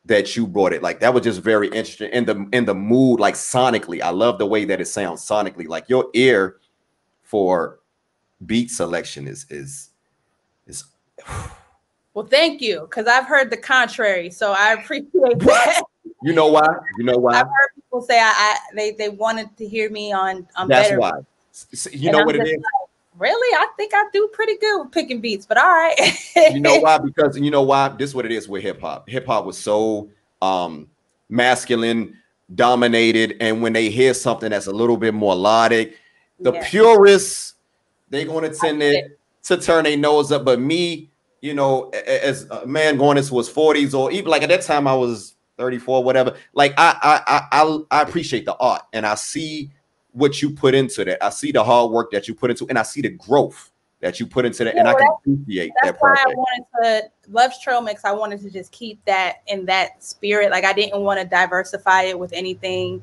that you brought it. Like that was just very interesting in the mood, like sonically. I love the way that it sounds sonically. Like your ear for beat selection is. Well, thank you, because I've heard the contrary, so I appreciate that. You know why? I've heard people say they wanted to hear me on That's better. Why. You know what it is? Like, really? I think I do pretty good with picking beats, but all right. You know why? Because you know why? This is what it is with hip hop. Hip hop was so masculine dominated, and when they hear something that's a little bit more melodic, the purists, they're going to tend to turn their nose up. But me, as a man going into his 40s, or even like at that time I was 34, whatever. Like I appreciate the art, and I see what you put into that. I see the hard work that you put into, and I see the growth that you put into that, and I can appreciate that project. That's why I wanted to Love's Trail Mix. I wanted to just keep that in that spirit. Like I didn't want to diversify it with anything.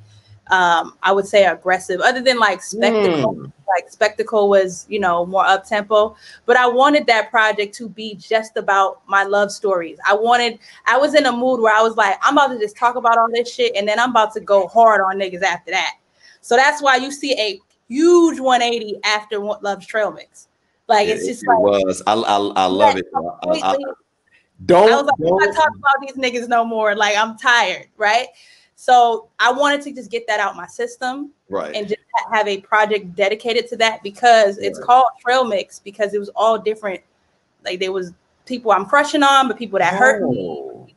I would say aggressive, other than like Spectacle. Like Spectacle was, more up tempo, but I wanted that project to be just about my love stories. I was in a mood where I was like, I'm about to just talk about all this shit, and then I'm about to go hard on niggas after that. So that's why you see a huge 180 after Love's Trail Mix. Like it's just like, was. I love it. I was like, I'm not talking about these niggas no more. Like I'm tired, right? So I wanted to just get that out my system, right, and just have a project dedicated to that, because it's called Trail Mix because it was all different. Like there was people I'm crushing on, but people that hurt me,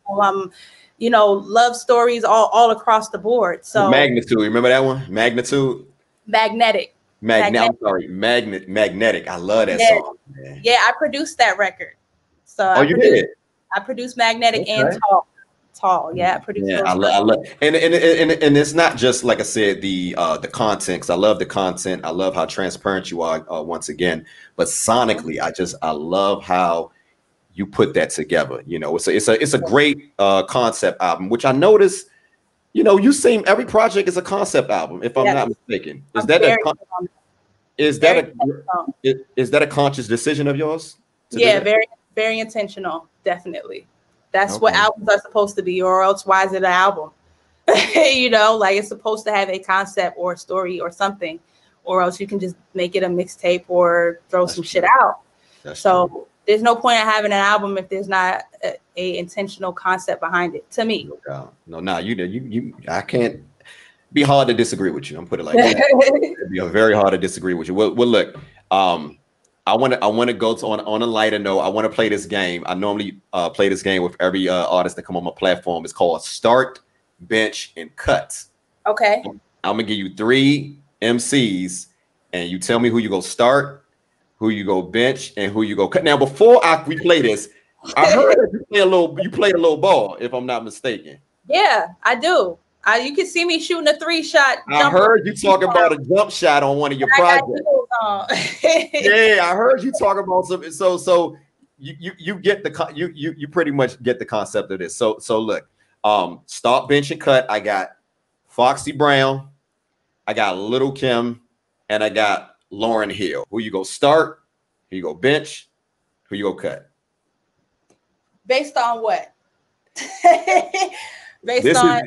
people love stories all across the board. So Magnitude, remember that one? Magnitude. Magnetic. I'm sorry, Magnetic. I love that song. Man. Yeah, I produced that record. So you did. I produced Magnetic and Tall. Yeah, I produced. Yeah, I love, and it's not just like I said the content, because I love the content. I love how transparent you are once again, but sonically, I love how you put that together. It's a great concept album, which I noticed. You seem every project is a concept album, if I'm not mistaken. Is that a conscious decision of yours? Yeah, very, very intentional. Definitely. That's what albums are supposed to be, or else why is it an album? Like it's supposed to have a concept or a story or something, or else you can just make it a mixtape or throw some shit out. So there's no point in having an album if there's not a intentional concept behind it, to me. No, you I can't be hard to disagree with you. I'm put it like that. It'd be very hard to disagree with you. Well, look, I want to go to on a lighter note. I want to play this game. I normally play this game with every artist that come on my platform. It's called Start, Bench, and Cut. Okay. I'm gonna give you 3 MCs, and you tell me who you go start, who you go bench, and who you go cut. Now, before we play this, I heard that you played a little ball, if I'm not mistaken. Yeah, I do. You can see me shooting a 3-shot. I heard you talk about a jump shot on one of your projects. Yeah, I heard you talk about something. So you get the you pretty much get the concept of this. So look, start, bench, and cut. I got Foxy Brown, I got Little Kim, and I got Lauryn Hill. Who you go start? Who you go bench? Who you go cut? Based on what? Based on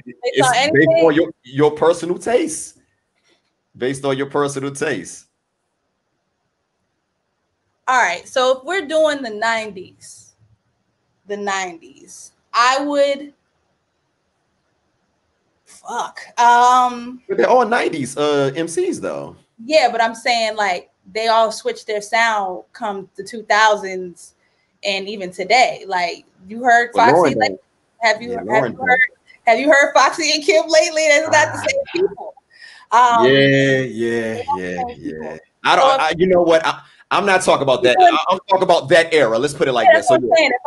your personal taste. Based on your personal taste. All right. So if we're doing the 90s, I would But they're all 90s MCs though. Yeah, but I'm saying like they all switched their sound come the 2000s and even today. Like you heard Foxy, like have you heard Foxy and Kim lately? That's not the same people. Yeah. You know what? I'm not talking about that. I'm talking about that era. Let's put it like that. So if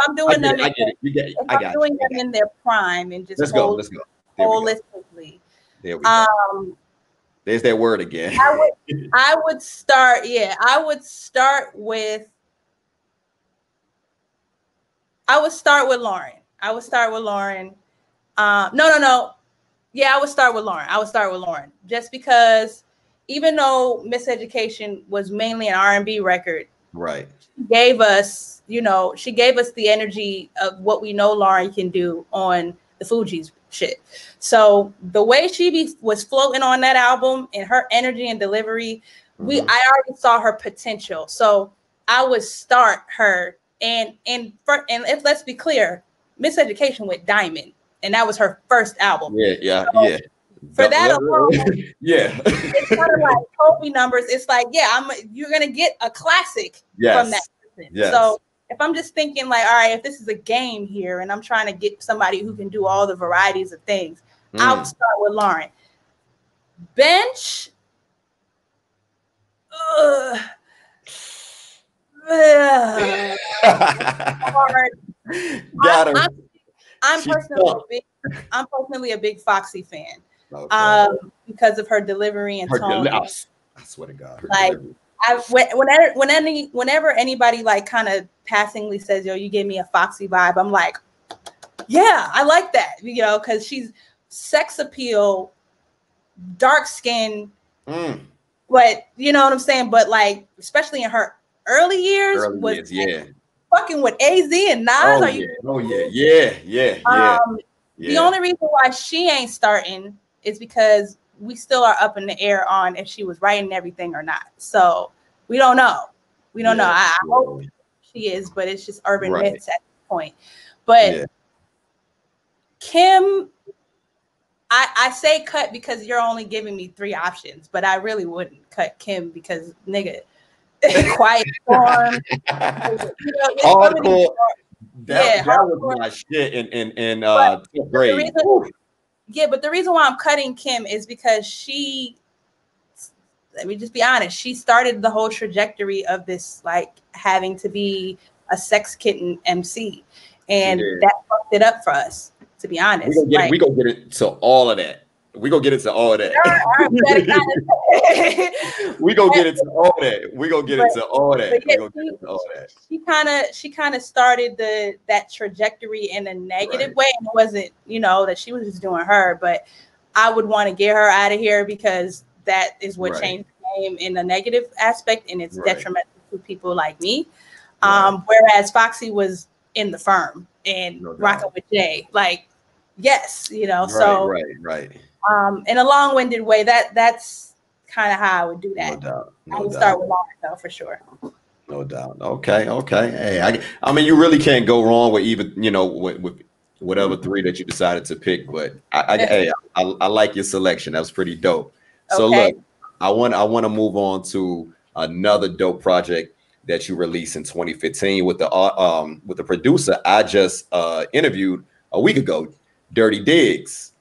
I'm doing them, doing them in their prime and just let's go. Holistically. There we go. There's that word again. I would start. Yeah, I would start with Lauryn. No. Yeah, I would start with Lauryn. Just because even though Miseducation was mainly an R&B record, right? She gave us the energy of what we know Lauryn can do on the Fugees shit. So the way she was floating on that album and her energy and delivery, I already saw her potential. So I would start her and if let's be clear, Miseducation went diamond, and that was her first album. Yeah. For that alone, yeah, it's kind of like trophy numbers. It's like, you're gonna get a classic from that person. Yes. So if I'm just thinking like, all right, if this is a game here and I'm trying to get somebody who can do all the varieties of things, I would start with Lauryn. Bench. Got him. I'm personally a big Foxy fan. Okay. Because of her delivery and tone. I swear to God. Whenever anybody like kind of passingly says, yo, you give me a Foxy vibe, I'm like, yeah, I like that, because she's sex appeal, dark skin, but you know what I'm saying? But like, especially in her early years, fucking with AZ and Nas. The only reason why she ain't starting is because we still are up in the air on if she was writing everything or not. So we don't know. I hope she is, but it's just urban myths at this point. But Kim, I say cut because you're only giving me 3 options, but I really wouldn't cut Kim because nigga, Quiet Storm. Hardcore. That was my shit in 10th grade. But the reason why I'm cutting Kim is because let me just be honest, she started the whole trajectory of this, like having to be a sex kitten MC. And that fucked it up for us, to be honest. We gonna get into all of that. We gonna get into all that. We gonna get into all that. She kind of started that trajectory in a negative way, and it wasn't, that she was just doing her. But I would want to get her out of here because that is what changed the game in a negative aspect, and it's detrimental to people like me. Whereas Foxy was in the firm and rocking with Jay, like so right. In a long-winded way, that's kind of how I would do that. No doubt. I would start with Lauryn though, for sure. No doubt. Okay. Hey, I mean, you really can't go wrong with even with whatever 3 that you decided to pick. But I like your selection. That was pretty dope. So look, I want to move on to another dope project that you released in 2015 with the producer I just interviewed a week ago, Dirty Diggs.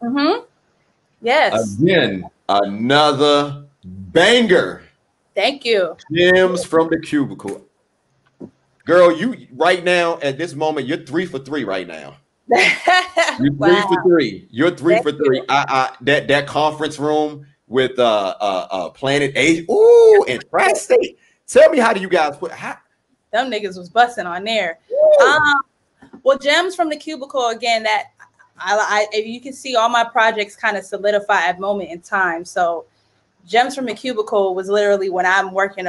Yes. Again, another banger. Thank you. Gems from the Cubicle. Girl, you right now at this moment, you're 3 for 3 right now. You're 3 for 3. You're 3 for 3. That conference room with Planet Asia. Ooh, and Tri-State. Tell me, how do you guys put? Them niggas was busting on there. Well, Gems from the Cubicle, again, that I if you can see all my projects kind of solidify at moment in time. So Gems from the Cubicle was literally when I'm working.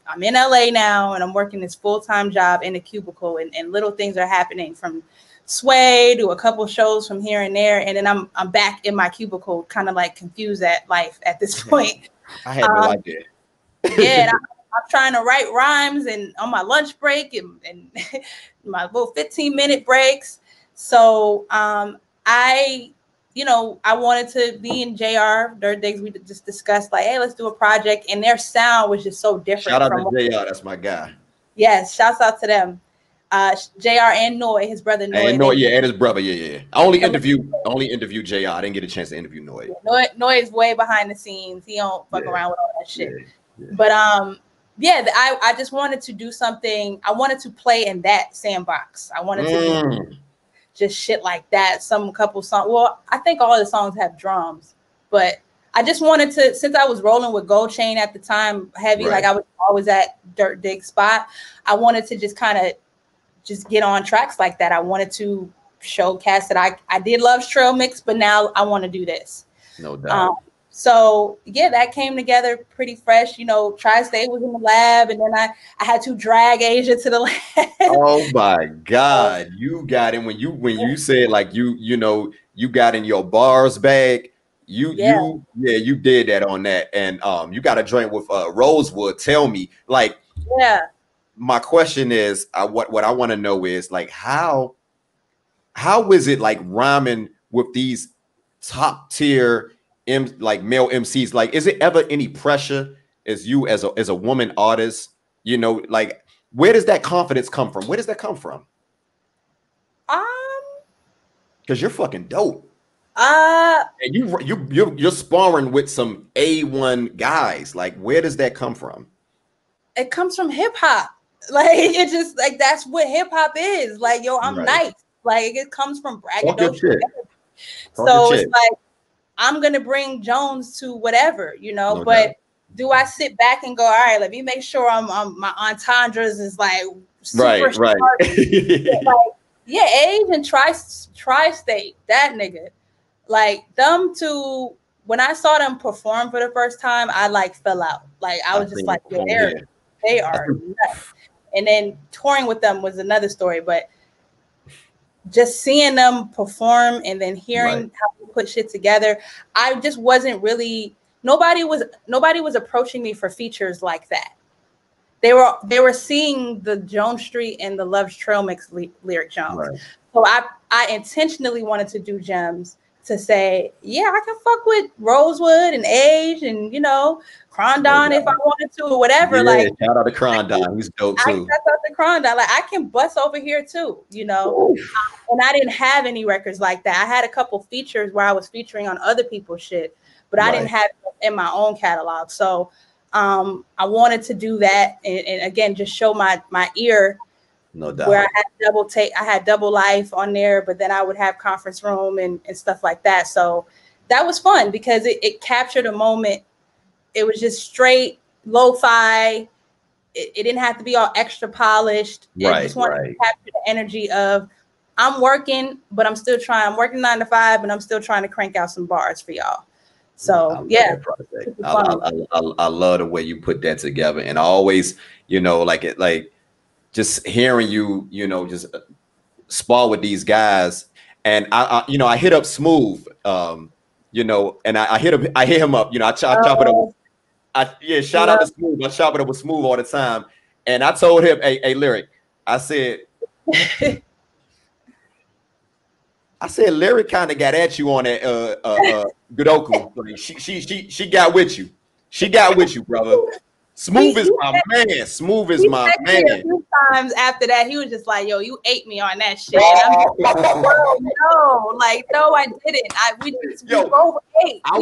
I'm in LA now, and I'm working this full-time job in the cubicle, and little things are happening from Sway to a couple shows from here and there, and then I'm back in my cubicle, kind of like confused at life at this point. I had no idea. Yeah, and I'm trying to write rhymes and on my lunch break and my little 15-minute breaks. So I wanted to be in JR Dirt Digs. We just discussed like, hey, let's do a project, and their sound was just so different. Shout out to JR, that's my guy. Yes, shouts out to them. JR and Noy, his brother Noy. And Noy, and his brother, yeah. I only interviewed JR. I didn't get a chance to interview Noy. Noy is way behind the scenes. He don't fuck around with all that shit. Yeah. But I just wanted to do something. I wanted to play in that sandbox. I wanted to do just shit like that. Couple songs. Well, I think all the songs have drums, but I just wanted to, since I was rolling with Gold Chain at the time, heavy, like I was always at Dirt Dig spot. I wanted to just kind of just get on tracks like that. I wanted to show cats that I did Love's Trail Mix, but now I want to do this. No doubt. So yeah, that came together pretty fresh. Tri-State was in the lab, and then I had to drag Asia to the lab. Oh my God. You got in when you said like you got in your bars bag. You did that on that. And you got a joint with Rosewood. Tell me, like, my question is, what I want to know is like how is it like rhyming with these top tier like male MCs? Like, is it ever any pressure as you as a woman artist? Like, where does that confidence come from? Where does that come from? Because you're fucking dope. And you're sparring with some A1 guys. Like, where does that come from? It comes from hip hop. Like, it's just like that's what hip hop is. Like, yo, I'm nice. Like, it comes from braggadocious. So it's like I'm gonna bring Jones to whatever, No but doubt. Do I sit back and go, all right, let me make sure my entendres is like super right. Age and Tri-State, that nigga. Like, them two, when I saw them perform for the first time, I like fell out. Like, I was just like, they are nuts. And then touring with them was another story, but just seeing them perform and then hearing how they put shit together, I just wasn't really, nobody was approaching me for features like that. They were seeing the Jones Street and the Love's Trail Mix lyric Jones. Right. So I intentionally wanted to do Gems to say, yeah, I can fuck with Rosewood and Age and Crondon if I wanted to or whatever. Like, shout out to Crondon, he's dope too. Shout out to Crondon. Like, I can bust over here too, and I didn't have any records like that. I had a couple features where I was featuring on other people's shit, but I didn't have it in my own catalog. So I wanted to do that and again just show my ear. No doubt. Where I had double life on there, but then I would have conference room and stuff like that. So that was fun because it captured a moment. It was just straight lo-fi. It didn't have to be all extra polished. I just wanted to capture the energy of I'm working, but I'm working 9 to 5, and I'm still trying to crank out some bars for y'all. So I love the way you put that together, and I always, just hearing you, just spar with these guys, and I hit up Smooth, and I hit him up, I chop it up. Shout out to Smooth. I chop it up with Smooth all the time, and I told him, hey, Lyric, I said, Lyric kind of got at you on that Godoku. She got with you. She got with you, brother. Smooth is my man. Smooth is my man. A few times after that, he was just like, "Yo, you ate me on that shit." And I'm just like, no, I didn't. We both ate. I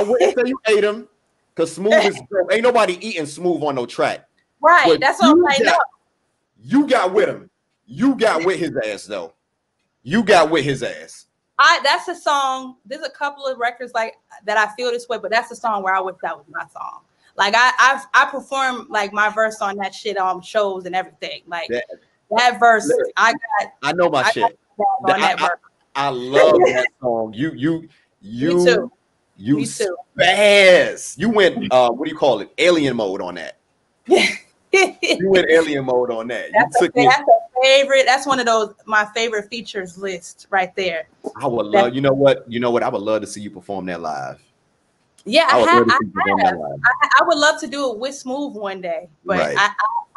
wouldn't say you ate him because Smooth is dope. Ain't nobody eating Smooth on no track. Right. But that's what I'm like. You got with him. You got with his ass though. you got with his ass. That's a song. There's a couple of records like that I feel this way, but that's a song where I wish that was my song. Like I perform like my verse on that shit on shows and everything. Like that verse, I know my shit. I love that song. You Me too. You spaz. You went what do you call it? Alien mode on that. You went alien mode on that. That's a favorite. That's one of those my favorite features list right there. I would love. You know what? I would love to see you perform that live. Yeah, I would love to do it with Smooth one day, but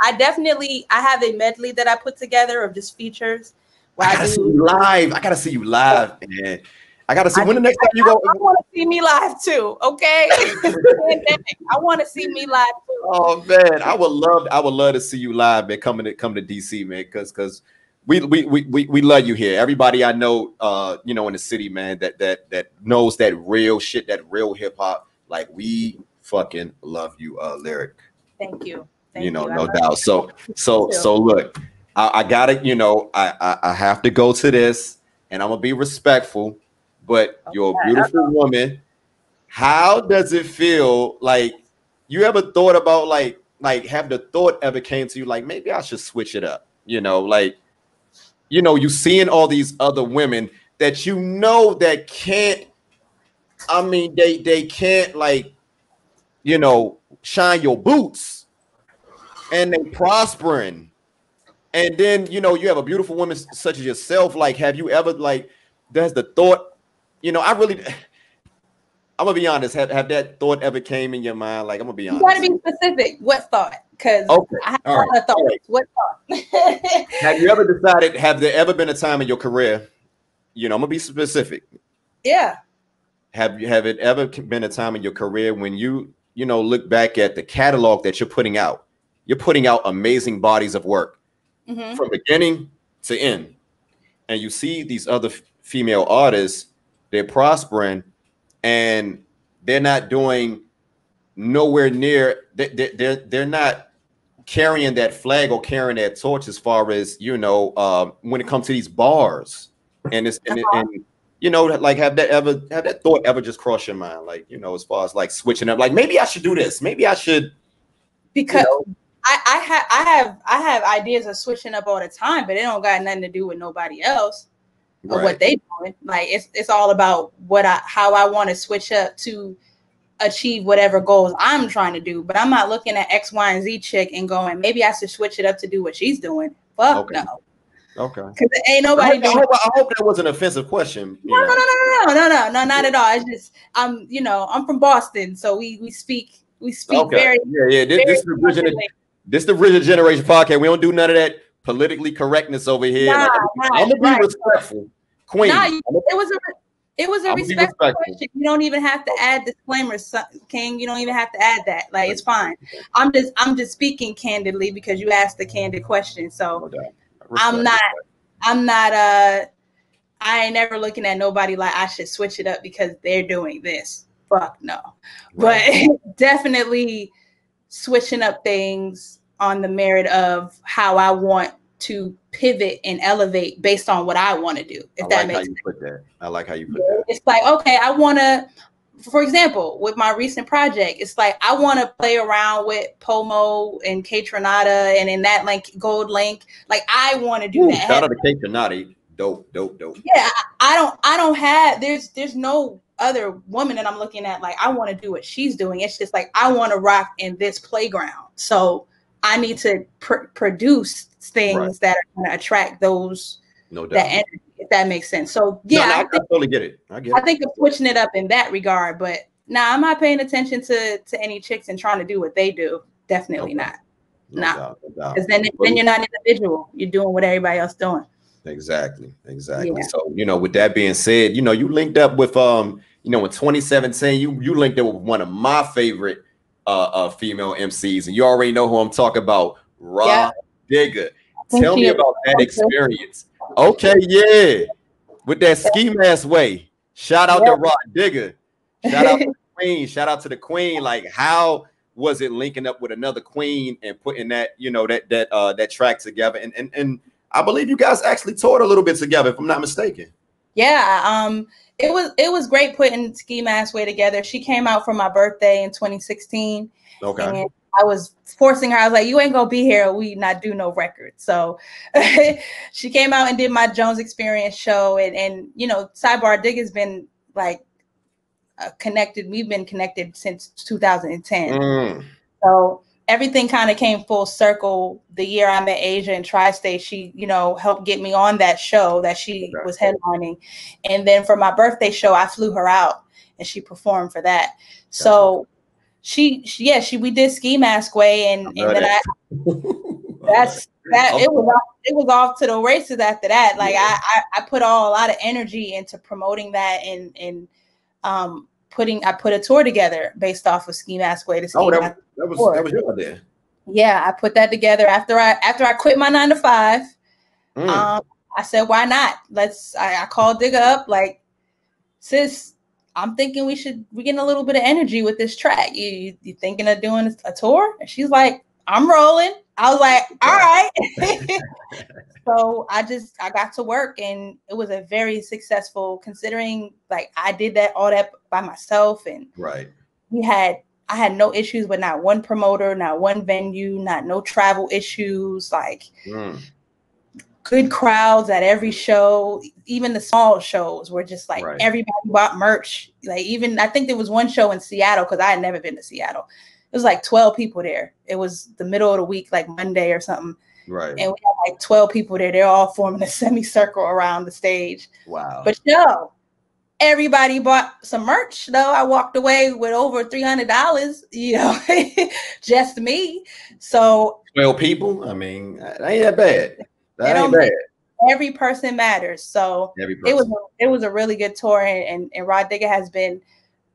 I definitely have a medley that I put together of just features. I gotta see you live. I gotta see you live, man. I gotta see when the next time you go. I want to see me live too. Okay, I want to see me live too. Oh man, I would love to see you live, man. Come to DC, man, because we love you here. Everybody I know, in the city, man, that knows that real shit, that real hip hop. Like we fucking love you, Lyric. Thank you. No doubt. So look, I gotta, I have to go to this, and I'm gonna be respectful. But you're a beautiful woman. How does it feel? Like, you ever thought about like have the thought ever came to you like maybe I should switch it up? You seeing all these other women that that can't. I mean, they can't shine your boots, and they prospering. And then you have a beautiful woman such as yourself. Like, have you ever does the thought? I'm gonna be honest. Have that thought ever came in your mind? Like, I'm gonna be honest. You gotta be specific. What thought? Because I have a lot of thoughts. Right. What thought? Have you ever decided? Have there ever been a time in your career? I'm gonna be specific. Yeah. Have it ever been a time in your career when you look back at the catalog that you're putting out? You're putting out amazing bodies of work from beginning to end, and you see these other female artists. They're prospering, and they're not doing nowhere near. They're not carrying that flag or carrying that torch as far as when it comes to these bars. And have that thought ever just cross your mind? As far as switching up, maybe I should do this. Maybe I should. Because I have ideas of switching up all the time, but it don't got nothing to do with nobody else. Or what they doing. Like it's all about how I want to switch up to achieve whatever goals I'm trying to do. But I'm not looking at X, Y, and Z chick and going, maybe I should switch it up to do what she's doing. Fuck no. Okay. Because ain't nobody. I hope that was an offensive question. No, not at all. It's just I'm from Boston, so we speak very This is the Bridging Generation Podcast. We don't do none of that politically correctness over here. I'm gonna be respectful, Queen. It was a respectful question. You don't even have to add disclaimers, King. You don't even have to add that. It's fine. I'm just speaking candidly because you asked the candid question. So I ain't never looking at nobody like I should switch it up because they're doing this. Fuck no. Right. But definitely switching up things on the merit of how I want to pivot and elevate based on what I want to do. If that makes sense. I like how you put that. It's like, okay, I want to, for example, with my recent project, it's like I want to play around with Pomo and K Tronada and in that gold link. Like I want to do that. Shout out to K Tronada. Dope. Yeah, I don't have there's no other woman that I'm looking at like I want to do what she's doing. It's just like I want to rock in this playground. So I need to produce things that are going to attract those that energy, if that makes sense. So I totally get it. I think of switching it up in that regard, but I'm not paying attention to any chicks and trying to do what they do. Definitely not. No, because then you're not individual. You're doing what everybody else doing. Exactly. Yeah. So with that being said, you linked up with in 2017, you linked up with one of my favorite female MCs, and you already know who I'm talking about, Digger. Tell me about that experience. Okay, yeah. With that ski mask way. Shout out to Rod Digger. Shout out to the Queen. Shout out to the Queen. Like, how was it linking up with another Queen and putting that, that track together? And I believe you guys actually toured a little bit together, if I'm not mistaken. Yeah, it was great putting Ski Mask Way together. She came out for my birthday in 2016. Okay. And I was forcing her. I was like, you ain't gonna be here. We not do no record. So she came out and did my Jones Experience show. And you know, Sidebar Dig has been like connected. We've been connected since 2010. So everything kind of came full circle. The year I met Asia in Tri-State, she, you know, helped get me on that show that she was headlining. And then for my birthday show, I flew her out and she performed for that. So we did Ski Mask Way, and then it was off to the races after that. Like I put a lot of energy into promoting that and I put a tour together based off of Ski Mask Way. That was your idea. Yeah, I put that together after I quit my 9 to 5. I said, why not? I called Digga up, like, sis, I'm thinking we getting a little bit of energy with this track. You thinking of doing a tour? And she's like, I'm rolling. I was like, all right. So I got to work, and it was a very successful, considering like I did all that by myself, and I had no issues with not one promoter, not one venue, no travel issues, like good crowds at every show. Even the small shows were just like everybody bought merch. Like even I think there was one show in Seattle, because I had never been to Seattle. It was like 12 people there. It was the middle of the week, like Monday or something. Right. And we had like 12 people there. They're all forming a semicircle around the stage. Wow. But everybody bought some merch though. I walked away with over $300, you know, just me. So 12 people? I mean, that ain't that bad. That ain't bad. Every person matters. So it was a really good tour, and Rod Digga has been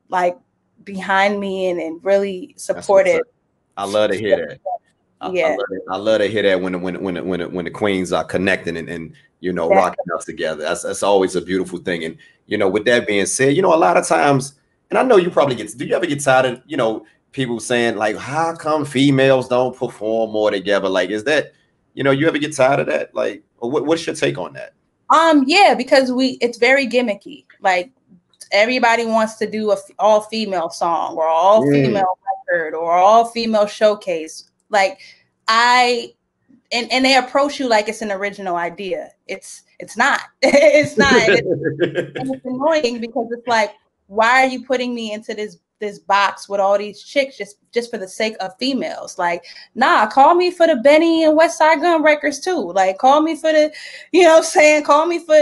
like behind me and really supportive. I love to hear that. I love to hear that when the queens are connecting and you know, rocking us together. That's always a beautiful thing. And you know, with that being said, you know, a lot of times, and I know you probably do you ever get tired of, you know, people saying like, how come females don't perform more together? Like, is that, you know, you ever get tired of that? Like, what's your take on that? Yeah, because it's very gimmicky. Like everybody wants to do a all female song or all female record or all female showcase. Like and they approach you like it's an original idea. It's not. It's not. And it's annoying because it's like, why are you putting me into this box with all these chicks just for the sake of females? Like, nah, call me for the Benny and West Side Gun records too. Like, call me for the, you know what I'm saying? Call me for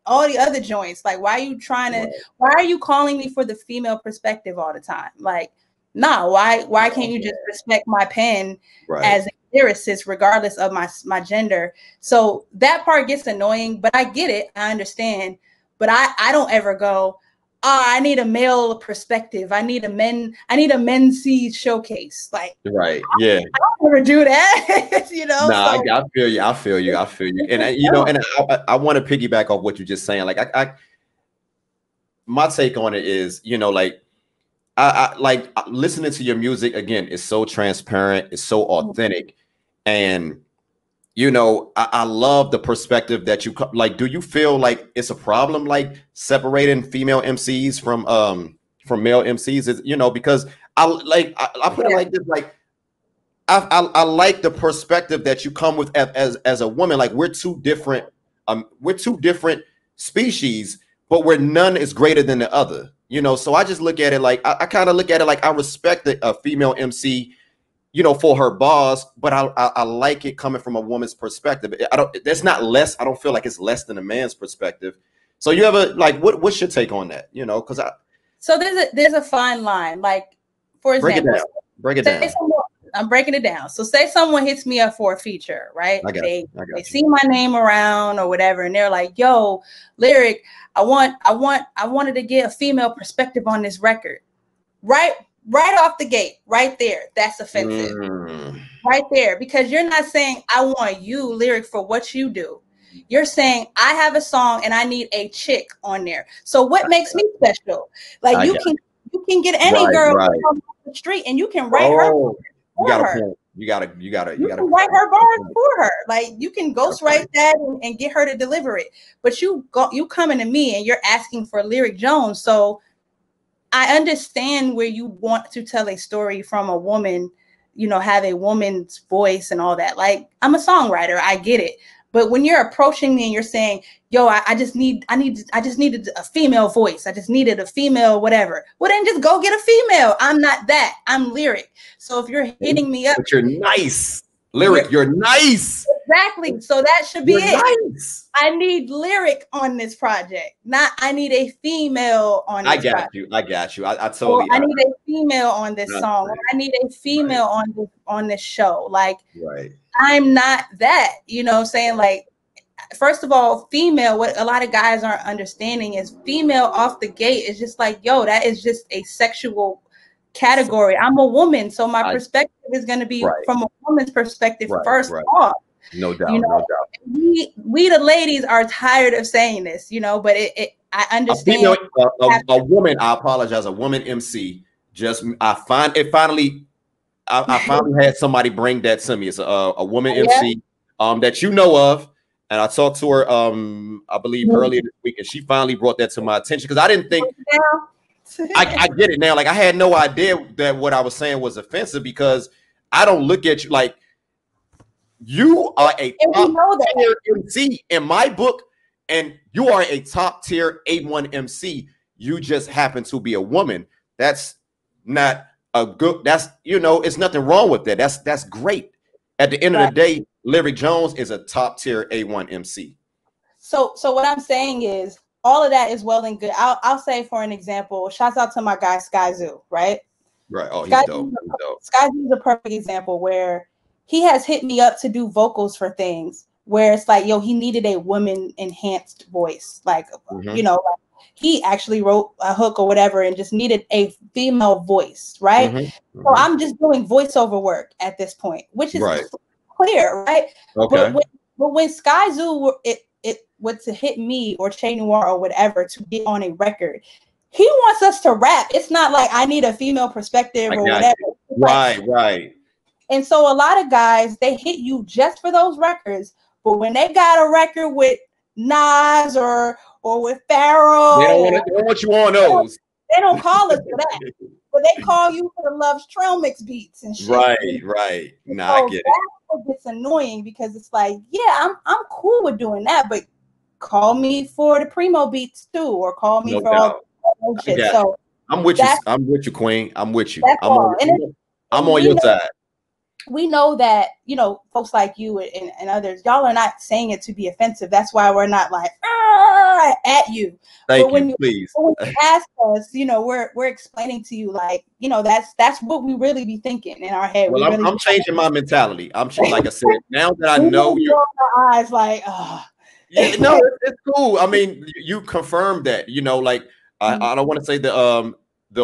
all the other joints. Like, why are you calling me for the female perspective all the time? Like, nah, why can't you just respect my pen as a lyricist, regardless of my gender? So that part gets annoying, but I get it. I understand. But I don't ever go, I need a male perspective. I need a men's seed showcase. Like, I don't ever do that. You know. Nah, so, I feel you. And you know, and I want to piggyback off what you're just saying. Like, my take on it is, you know, like, I like listening to your music again. It's so transparent. It's so authentic, and you know, I love the perspective that you like. Do you feel like it's a problem, like separating female MCs from male MCs? Is, you know, because I put it like this, like I like the perspective that you come with as a woman. Like we're two different species, but where none is greater than the other. You know, so I just look at it like I kind of look at it like I respect a female MC, you know, for her bars, but I like it coming from a woman's perspective. That's not less. I don't feel like it's less than a man's perspective. So you ever like what's your take on that? You know, because so there's a fine line. Like, for example, break it down. I'm breaking it down. So say someone hits me up for a feature, right? They see my name around or whatever, and they're like, "Yo, Lyric, I wanted to get a female perspective on this record." Right off the gate, right there. That's offensive. Right there, because you're not saying I want you, Lyric, for what you do. You're saying I have a song and I need a chick on there. So what makes me special? Like you can get any girl on the street and you can write her. You got a point. You gotta write her bars for her. Like you can ghostwrite that and get her to deliver it. But you coming to me and you're asking for Lyric Jones. So I understand where you want to tell a story from a woman, you know, have a woman's voice and all that. Like I'm a songwriter, I get it. But when you're approaching me and you're saying, yo, I just needed a female voice. I just needed a female, whatever. Well, then just go get a female. I'm not that. I'm Lyric. So if you're hitting me up, but you're nice. Lyric, you're nice. Exactly. So that should be it. Nice. I need Lyric on this project. Not I need a female on this project. I got you. I totally. I need a female on this song. Or I need a female on this show. Like, I'm not that. You know what I'm saying? Like, first of all, female, what a lot of guys aren't understanding is female off the gate is just like, yo, that is just a sexual category. I'm a woman, so my perspective is going to be from a woman's perspective first off. No doubt, you know, no doubt. We the ladies are tired of saying this, you know, but I understand. A woman, I apologize, a woman MC. I finally had somebody bring that to me. It's a woman MC that you know of, and I talked to her I believe earlier this week, and she finally brought that to my attention because I didn't think. I get it now. Like I had no idea that what I was saying was offensive because I don't look at you like. You are a top tier MC in my book, and you are a top tier A1 MC. You just happen to be a woman. That's not a good. That's it's nothing wrong with that. That's great. At the end of the day, Lyric Jones is a top tier A1 MC. So what I'm saying is all of that is well and good. I'll say for an example, shouts out to my guy Sky Zoo, right? Right. Oh, he's dope. Sky Zoo is a perfect example where he has hit me up to do vocals for things where it's like, yo, he needed a woman enhanced voice. Like, like he actually wrote a hook or whatever and just needed a female voice. Right. So I'm just doing voiceover work at this point, which is clear. Right. Okay. But when Sky Zoo, it was to hit me or Che Noir or whatever to get on a record, he wants us to rap. It's not like I need a female perspective or whatever. Right. And so a lot of guys, they hit you just for those records. But when they got a record with Nas or with Pharaoh, they don't want you on those. They don't call us for that. But they call you for the Love's Trail mix beats and shit. Right. Nah, I get it. That's what gets annoying because it's like, yeah, I'm cool with doing that, but call me for the Primo beats too, or call me for all that shit. So I'm with you. I'm with you, Queen. I'm with you. I'm on your side. We know that, folks like you and others, y'all are not saying it to be offensive. That's why we're not like at you. Thank you, please. When you ask us, we're explaining to you like, that's what we really be thinking in our head. Well, I'm changing my mentality. Like I said, now that I know you're our eyes like, yeah, no, it's cool. I mean, you confirmed that, I don't want to say the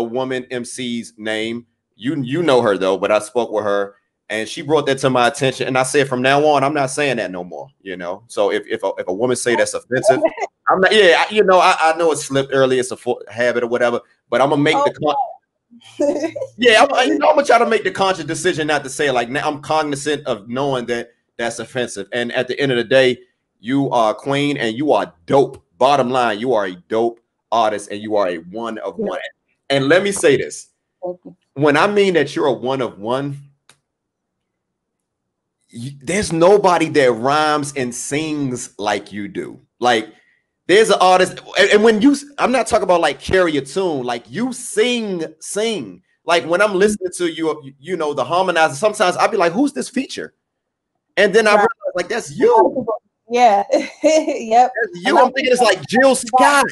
woman MC's name. You know her though, but I spoke with her. And she brought that to my attention, and I said, from now on, I'm not saying that no more. So if a woman say that's offensive, I'm not. Yeah, I know it slipped early. It's a habit or whatever. But I'm gonna make I'm gonna try to make the conscious decision not to say it. Like now, I'm cognizant of knowing that that's offensive. And at the end of the day, you are queen, and you are dope. Bottom line, you are a dope artist, and you are a one of one. And let me say this: when I mean that you're a one of one. There's nobody that rhymes and sings like you do. Like there's an artist, and when I'm not talking about like carry a tune, like you sing. Like when I'm listening to you, the harmonizer, sometimes I'll be like, who's this feature? And then I realize like, that's you. Yeah. Yep. That's you. I'm thinking it's like Jill Scott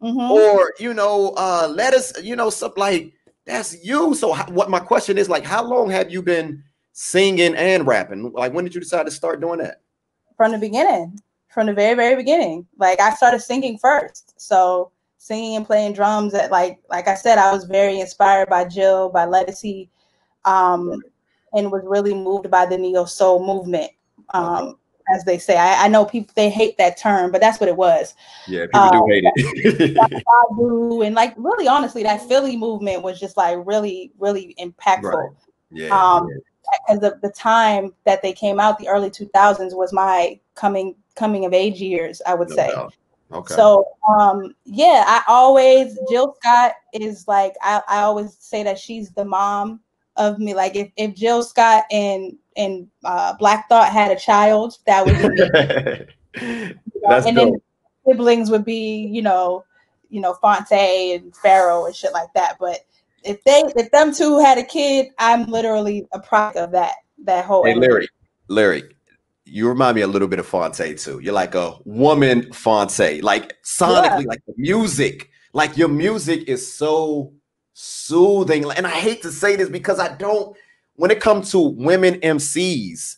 or, let us, something like that's you. So what my question is like, how long have you been singing and rapping? Like, when did you decide to start doing that? From the beginning, from the very, very beginning. Like, I started singing first. So singing and playing drums at like I said, I was very inspired by Jill, by Legacy, and was really moved by the neo soul movement. As they say, I know people, they hate that term, but that's what it was. Yeah, people do hate it. And like, really, honestly, that Philly movement was just like really, really impactful. Right. Yeah. because the time that they came out, the early 2000s, was my coming of age years, I would say. Okay. So Jill Scott is like, I always say that she's the mom of me. Like if Jill Scott and Black Thought had a child, that would be me. That's and dope. then siblings would be, Fonte and Pharaoh and shit like that. But if them two had a kid, I'm literally a product of that whole. Hey, Larry, you remind me a little bit of Fonte too. You're like a woman Fonte, like sonically, like the music, like your music is so soothing. And I hate to say this because when it comes to women MCs,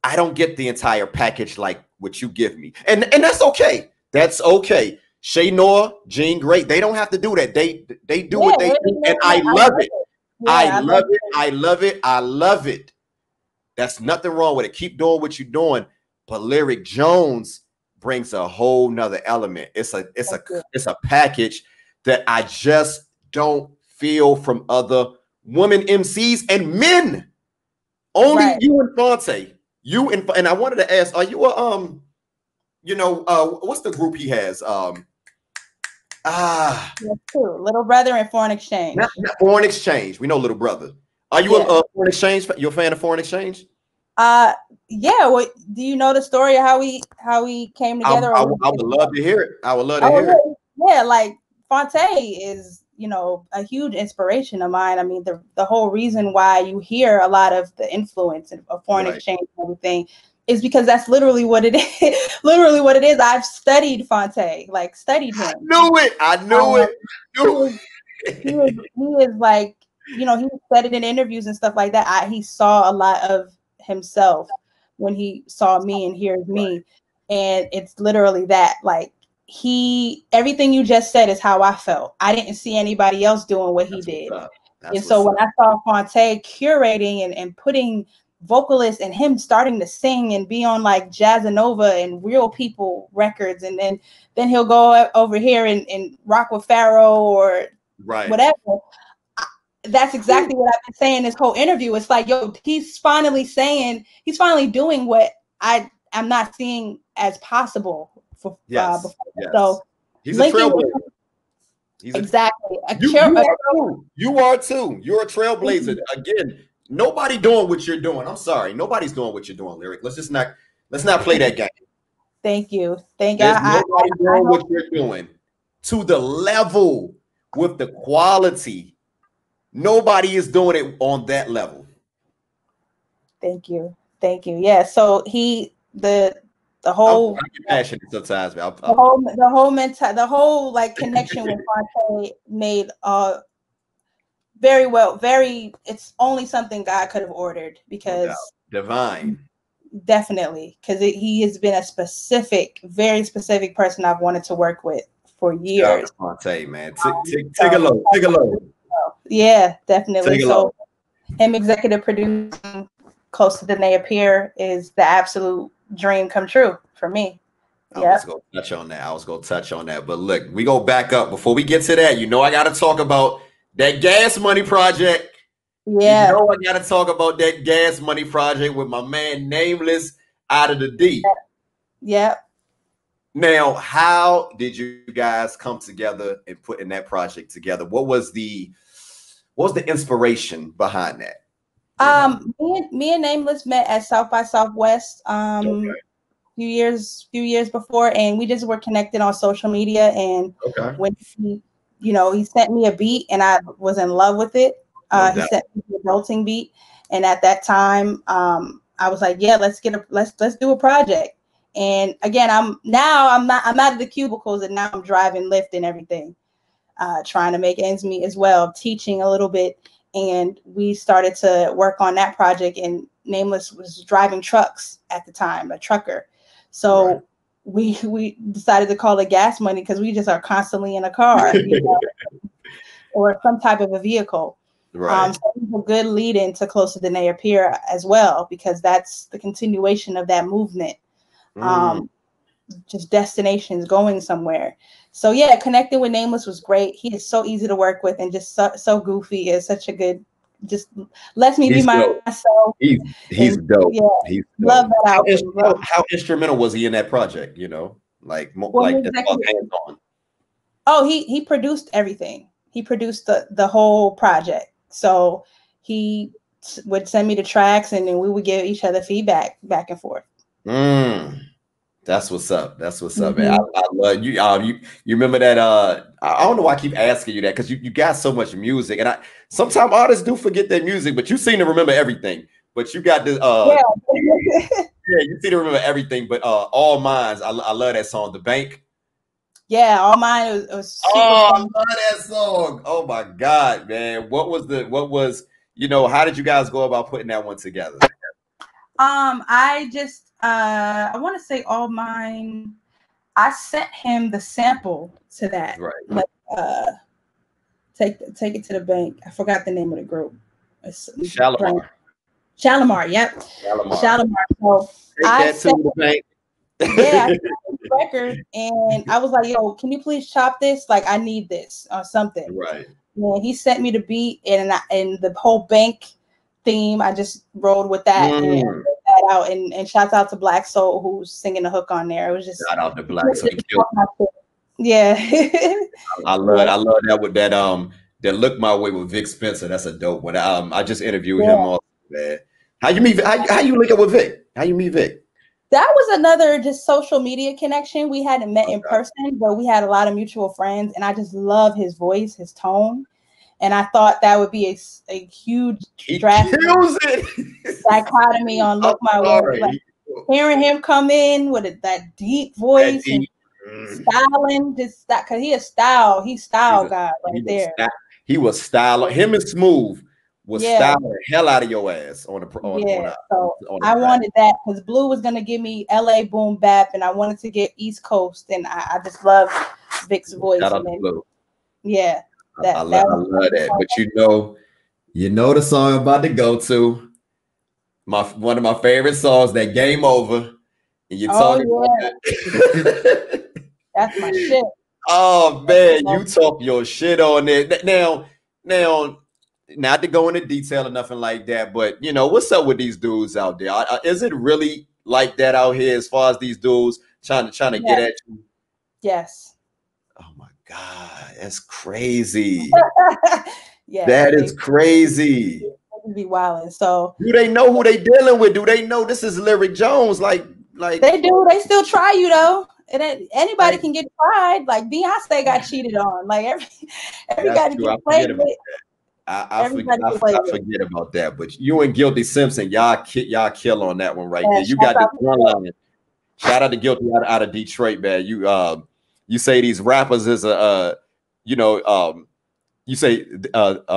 I don't get the entire package like what you give me. And that's okay. That's okay. Shay Noah, Jean Grey, they don't have to do that. They do what they do, and I love it. I love it. I love it. I love it. That's nothing wrong with it. Keep doing what you're doing. But Lyric Jones brings a whole nother element. It's a package that I just don't feel from other women MCs and men. Only you and Fonte. And I wanted to ask, are you what's the group he has? Little Brother and Foreign Exchange. Not Foreign Exchange. We know Little Brother. Are you a Foreign Exchange? You're a fan of Foreign Exchange? Yeah. Well, do you know the story of how we came together? I would love to hear it. I would love to hear it. Yeah, like Fonte is, a huge inspiration of mine. I mean, the whole reason why you hear a lot of the influence of Foreign Exchange and everything is because that's literally what it is. Literally what it is. I've studied Fonte, like studied him. I knew it. He is like, he said it in interviews and stuff like that. He saw a lot of himself when he saw me and hears me. And it's literally that, like, everything you just said is how I felt. I didn't see anybody else doing what he did. And so when I saw Fonte curating and putting vocalists and him starting to sing and be on like Jazzanova and Real People records, and then he'll go over here and rock with Pharaoh or whatever. That's exactly what I've been saying this whole interview. It's like, yo, he's finally doing what I'm not seeing as possible before. Yes. So he's a trailblazer. Exactly. You are too. You're a trailblazer. Again, nobody doing what you're doing. I'm sorry. Nobody's doing what you're doing, Lyric. Let's not play that game. Thank you. Nobody doing what you're doing to the level with the quality. Nobody is doing it on that level. Thank you. Yeah. So the whole I'm passionate sometimes, man. The whole like connection with Fonte made very well. It's only something God could have ordered, because divine. Definitely, because he has been a very specific person I've wanted to work with for years. Fonte, man, take a load. Yeah, definitely. So him executive producing Close to the Day Appear is the absolute dream come true for me. I was going to touch on that. But look, we go back up. Before we get to that, I got to talk about that Gas Money project. Yeah. I got to talk about that Gas Money project with my man Nameless out of the D. Yeah. Now, how did you guys come together and put in that project together? What was the inspiration behind that? Me and Nameless met at South by Southwest few years before, and we just were connected on social media. And when he sent me a beat, and I was in love with it. He sent me the adulting beat, and at that time, I was like, yeah, let's do a project. And again, I'm out of the cubicles, and now I'm driving Lyft and everything, trying to make ends meet as well, teaching a little bit. And we started to work on that project, and Nameless was driving trucks at the time, a trucker. So we decided to call it Gas Money because we just are constantly in a car, or some type of a vehicle. Right. So it's a good lead into Close to the Day Appear as well, because that's the continuation of that movement. Just destinations going somewhere. So yeah, connecting with Nameless was great. He is so easy to work with and just so goofy. Is such a good just lets me be myself. He's dope. Yeah, he's love dope. that album. How instrumental was he in that project? You know, like hands on. Oh, he produced everything. He produced the whole project. So he would send me the tracks, and then we would give each other feedback back and forth. That's what's up. That's what's up, man. I love you. You remember that? I don't know why I keep asking you that, because you got so much music, and sometimes artists do forget their music, but you seem to remember everything. But you got this. Yeah, you seem to remember everything. But All Minds, I love that song, The Bank. Yeah, All Mine was super fun. I love that song. Oh my God, man. What was, how did you guys go about putting that one together? I just I want to say All Mine. I sent him the sample to that. Right. Like take it to the bank. I forgot the name of the group. Shalimar. Yep. Shalimar. So I sent to the bank. Yeah, I the record, and I was like, "Yo, can you please chop this? Like, I need this or something." Right. And he sent me the beat and the whole bank theme. I just rolled with that and put that out. And shouts out to Black Soul, who's singing the hook on there. It was just shout out to Black Soul. Yeah. I love that with that Look My Way with Vic Spencer. That's a dope one. I just interviewed him on, man. How you meet? How you link up with Vic? How you meet Vic? That was another just social media connection. We hadn't met in person, but we had a lot of mutual friends, and I just love his voice, his tone, and I thought that would be a huge drastic dichotomy on Look My Way. Like, hearing him come in with that deep voice and styling, just that, because he a style, he's style guy right there. He was style. Him and Smooth was styling the hell out of your ass on I wanted that because Blue was gonna give me LA boom bap, and I wanted to get East Coast, and I just love Vic's voice. Shout out to Blue. Yeah, I love that. But you know the song I'm about to go to. One of my favorite songs, that Game Over. And you're talking about that. That's my shit. Oh man, you talk your shit on it. Now, not to go into detail or nothing like that, but what's up with these dudes out there? Is it really like that out here, as far as these dudes trying to get at you? Yes. Oh my God, that's crazy. Yeah, that is crazy. Be wilding. So do they know who they dealing with? Do they know this is Lyric Jones? Like they do. They still try you though. Anybody can get tried. Like Beyonce got cheated on. Like everybody get played with. I forget about that. But you and Guilty Simpson, y'all kill on that one right there. You got the one line. Shout out to Guilty out of Detroit, man. You say these rappers is you say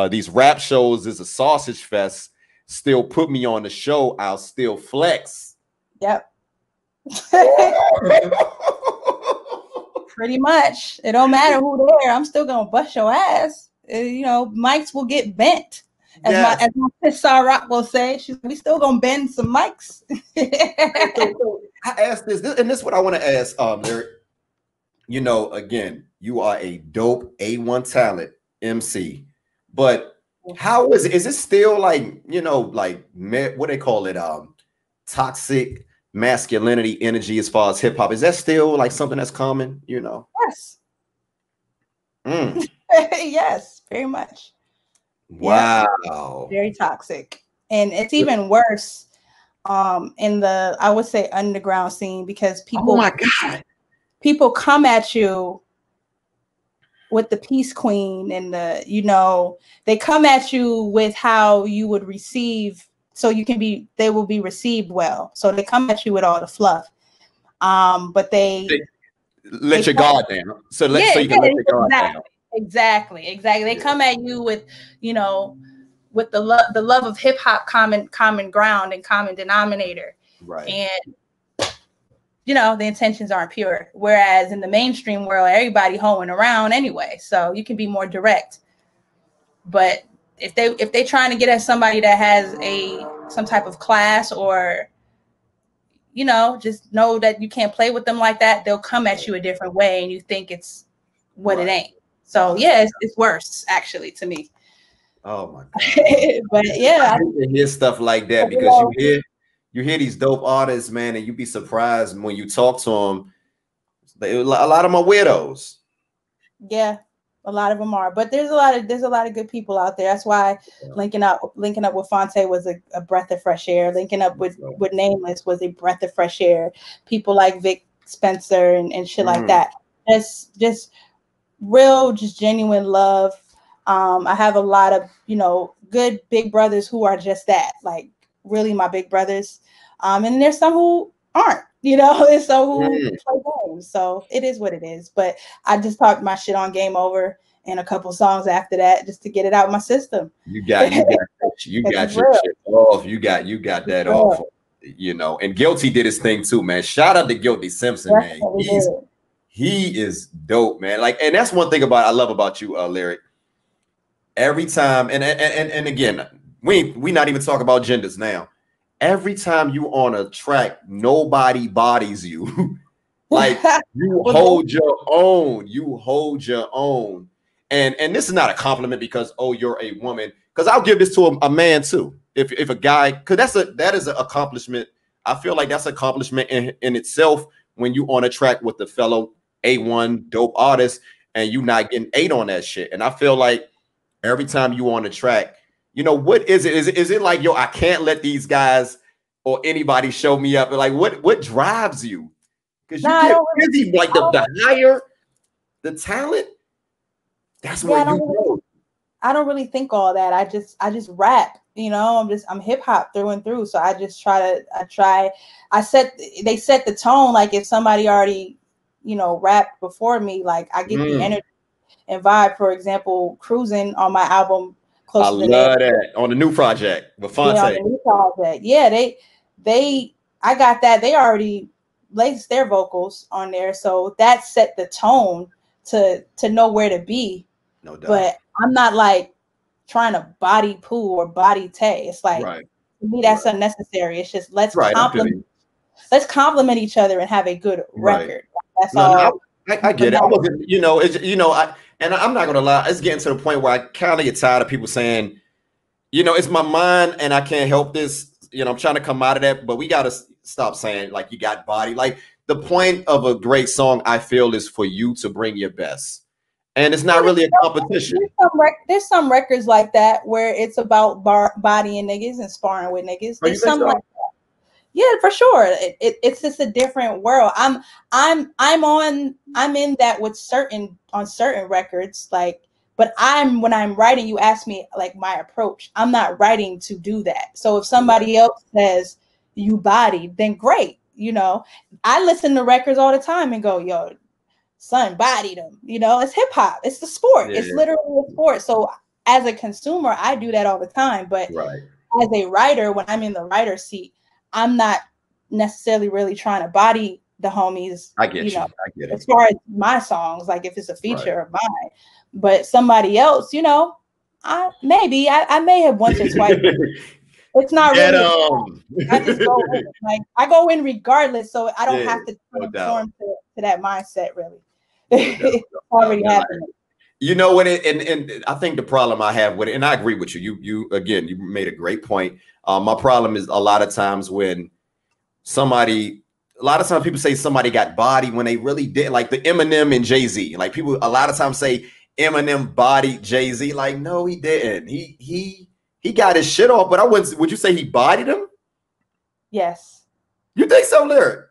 these rap shows is a sausage fest. Still put me on the show, I'll still flex. Yep. Pretty much. It don't matter who there. I'm still gonna bust your ass. Mics will get bent. As my sister Rock will say, we still gonna bend some mics. So I asked this, and this is what I want to ask. Lyric. Again, you are a dope A1 talent MC, but how is it? Is it still like what they call it? Toxic masculinity energy as far as hip hop. Is that still like something that's common? Yes. Yes, very much. Wow. Yes, very toxic. And it's even worse in the, I would say, underground scene, because people come at you with the Peace Queen and they come at you with how you would receive, so they will be received well. So they come at you with all the fluff. But they let your guard down. So you can let your guard down. Exactly. They come at you with, with the love of hip hop, common ground and common denominator. Right. And the intentions aren't pure. Whereas in the mainstream world, everybody hoeing around anyway. So you can be more direct. But if they trying to get at somebody that has some type of class, or just know that you can't play with them like that, they'll come at you a different way, and you think it's what it ain't. So yeah, it's worse actually to me. Oh my God. But yeah, I hate to hear stuff like that because you hear these dope artists, man, and you be surprised when you talk to them. A lot of them are weirdos. Yeah, a lot of them are, but there's a lot of good people out there. That's why linking up with Fonte was a breath of fresh air. Linking up with Nameless was a breath of fresh air. People like Vic Spencer and shit like that. It's just real, just genuine love. I have a lot of, good big brothers who are just that, like really my big brothers. And there's some who aren't, and some who play games. So it is what it is. But I just talked my shit on Game Over and a couple songs after that just to get it out of my system. You got your shit off. You got that off. And Guilty did his thing too, man. Shout out to Guilty Simpson, man. He is dope, man. Like, and that's one thing I love about you, Lyric. Every time, and again, we not even talking about genders now. Every time you on a track, nobody bodies you. Like you hold your own. You hold your own. And this is not a compliment because you're a woman. Because I'll give this to a man too. If a guy, because that is an accomplishment. I feel like that's an accomplishment in itself when you on a track with the fellow A1 dope artist and you not getting 8 on that shit. And I feel like every time you on the track, what is it? Is it like, I can't let these guys or anybody show me up? Like what drives you? Because you get busy, like the higher the talent, that's where you go. I don't really think all that. I just rap, I'm hip hop through and through. So I just they set the tone. Like if somebody already, rapped before me, like I get the energy and vibe. For example, Cruising on my album. I love that on the new project with Fonte. Yeah, on the new project. Yeah, I got that. They already laced their vocals on there. So that set the tone to know where to be. No doubt. But I'm not like trying to body Pooh or body Tay. It's like to me that's unnecessary. It's just let's compliment each other and have a good record. That's all. I get it. I wasn't, and I'm not gonna lie, it's getting to the point where I kind of get tired of people saying, it's my mind and I can't help this. I'm trying to come out of that, but we gotta stop saying like you got body. Like the point of a great song, I feel, is for you to bring your best. And it's not really a competition. There's some records like that where it's about bodying niggas and sparring with niggas. There's some like that. Yeah, for sure. It's just a different world. I'm in that with certain records, like, but when I'm writing, you ask me like my approach. I'm not writing to do that. So if somebody else says you bodied, then great. I listen to records all the time and go, yo, son bodied them. It's hip hop. It's the sport. It's literally a sport. So as a consumer, I do that all the time. But as a writer, when I'm in the writer's seat, I'm not necessarily really trying to body the homies. I get you. I get it. As far as my songs, like if it's a feature of mine, but somebody else, I may have once or twice. It's not really. I just go in, like I go in regardless, so I don't have to conform to that mindset. Really, it's already happening. When and I think the problem I have with it, and I agree with you. You again, you made a great point. My problem is a lot of times people say somebody got bodied when they really did, like the Eminem and Jay-Z. Like people a lot of times say Eminem bodied Jay-Z. Like, no, he didn't. He got his shit off, but would you say he bodied him? Yes. You think so, Lyric?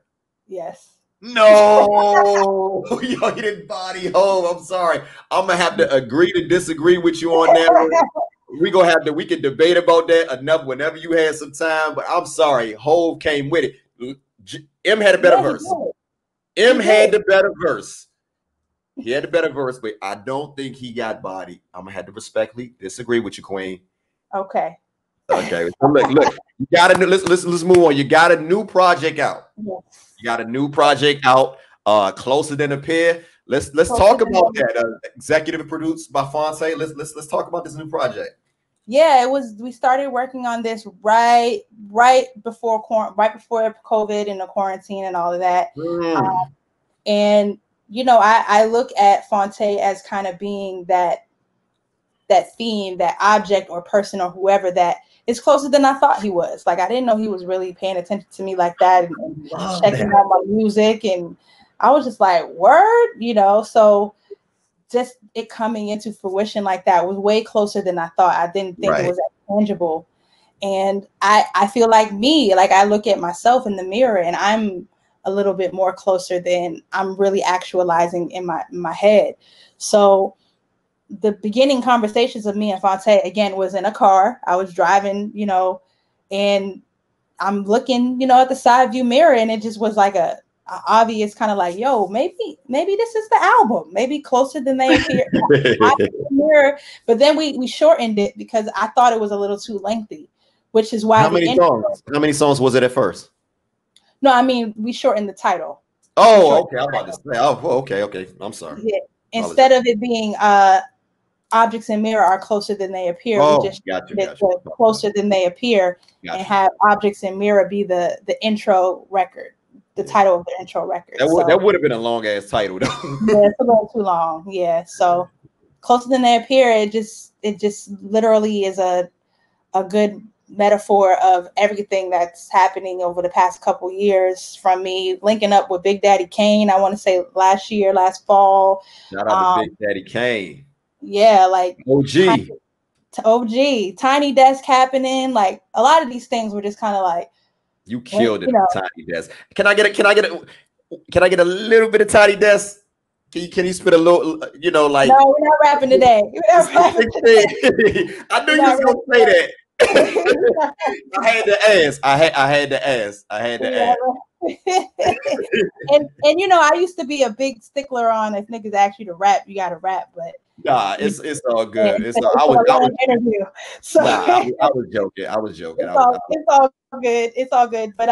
Yes. No, he didn't body Hov. I'm sorry. I'm gonna have to agree to disagree with you on that. We can debate about that enough whenever you had some time. But I'm sorry, Hov came with it. M had a better verse. M had the better verse. He had a better verse, but I don't think he got bodied. I'm gonna have to respectfully disagree with you, Queen. Okay. So look. You got let's move on. You got a new project out. Yes. You got a new project out. Closer Than a Peer. Let's talk about that. Executive produced by Fonte. Let's talk about this new project. Yeah, we started working on this right before COVID and the quarantine and all of that. And I look at Fonte as kind of being that theme, that object or person or whoever that is closer than I thought he was. Like, I didn't know he was really paying attention to me like that and checking out my music. And I was just like, word, you know, so just it coming into fruition like that was way closer than I thought. I didn't think it was that tangible. And I feel like I look at myself in the mirror and I'm a little bit more closer than I'm really actualizing in my head. So the beginning conversations of me and Fonte, again, was in a car. I was driving, you know, and I'm looking, you know, at the side view mirror, and it just was like a obvious kind of like, yo, maybe this is the album, maybe Closer Than They Appear. Mirror, but then we shortened it because I thought it was a little too lengthy, which is why. How many songs was it at first? No, I mean, we shortened the title. Oh, okay. I'm about to say. Oh, okay. I'm sorry. Yeah. Instead of it being Objects in Mirror Are Closer Than They Appear, we just got you. Closer Than They Appear, and have Objects in Mirror be the intro record, the title of the intro record. That would have been a long ass title though. Yeah, it's a little too long. Yeah. So Closer Than They Appear, it just literally is a good metaphor of everything that's happening over the past couple years, from me linking up with Big Daddy Kane. I want to say last fall. Shout out to Big Daddy Kane. Yeah, like OG. Tiny Desk happening. Like, a lot of these things were just kind of like, you killed it, Tiny Desk. Can I get a little bit of Tiny Desk? Can you spit a little, you know, like? No, we're not rapping today. I knew you was gonna say that. I had to ask. and you know, I used to be a big stickler on, if niggas ask you to rap, you gotta rap, but nah, it's all good. I was joking. It's all good. But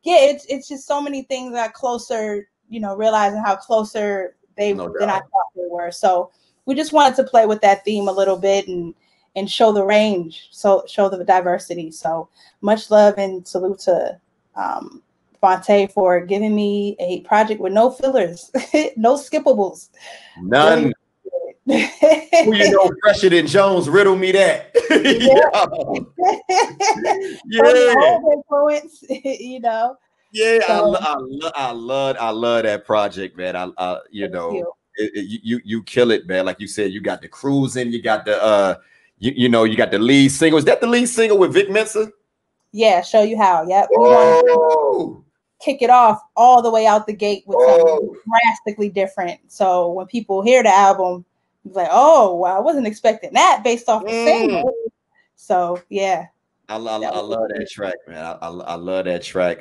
yeah, it's just so many things that closer, you know, realizing how closer than I thought they were. So we just wanted to play with that theme a little bit and show the range, so show the diversity. So much love and salute to Fonte for giving me a project with no fillers, no skippables. None. Who you know fresher than Jones? Riddle me that. Influence, you know. Yeah, so, I love that project, man. You know, you kill it, man. Like you said, you got the cruising, you got the you know, you got the lead single. Is that the lead single with Vic Mensa? Yeah, Show You How. Yep. Kick it off all the way out the gate with something drastically different. So when people hear the album, it's like, oh, well, I wasn't expecting that based off the single. So yeah. I love that track, man. I love that track.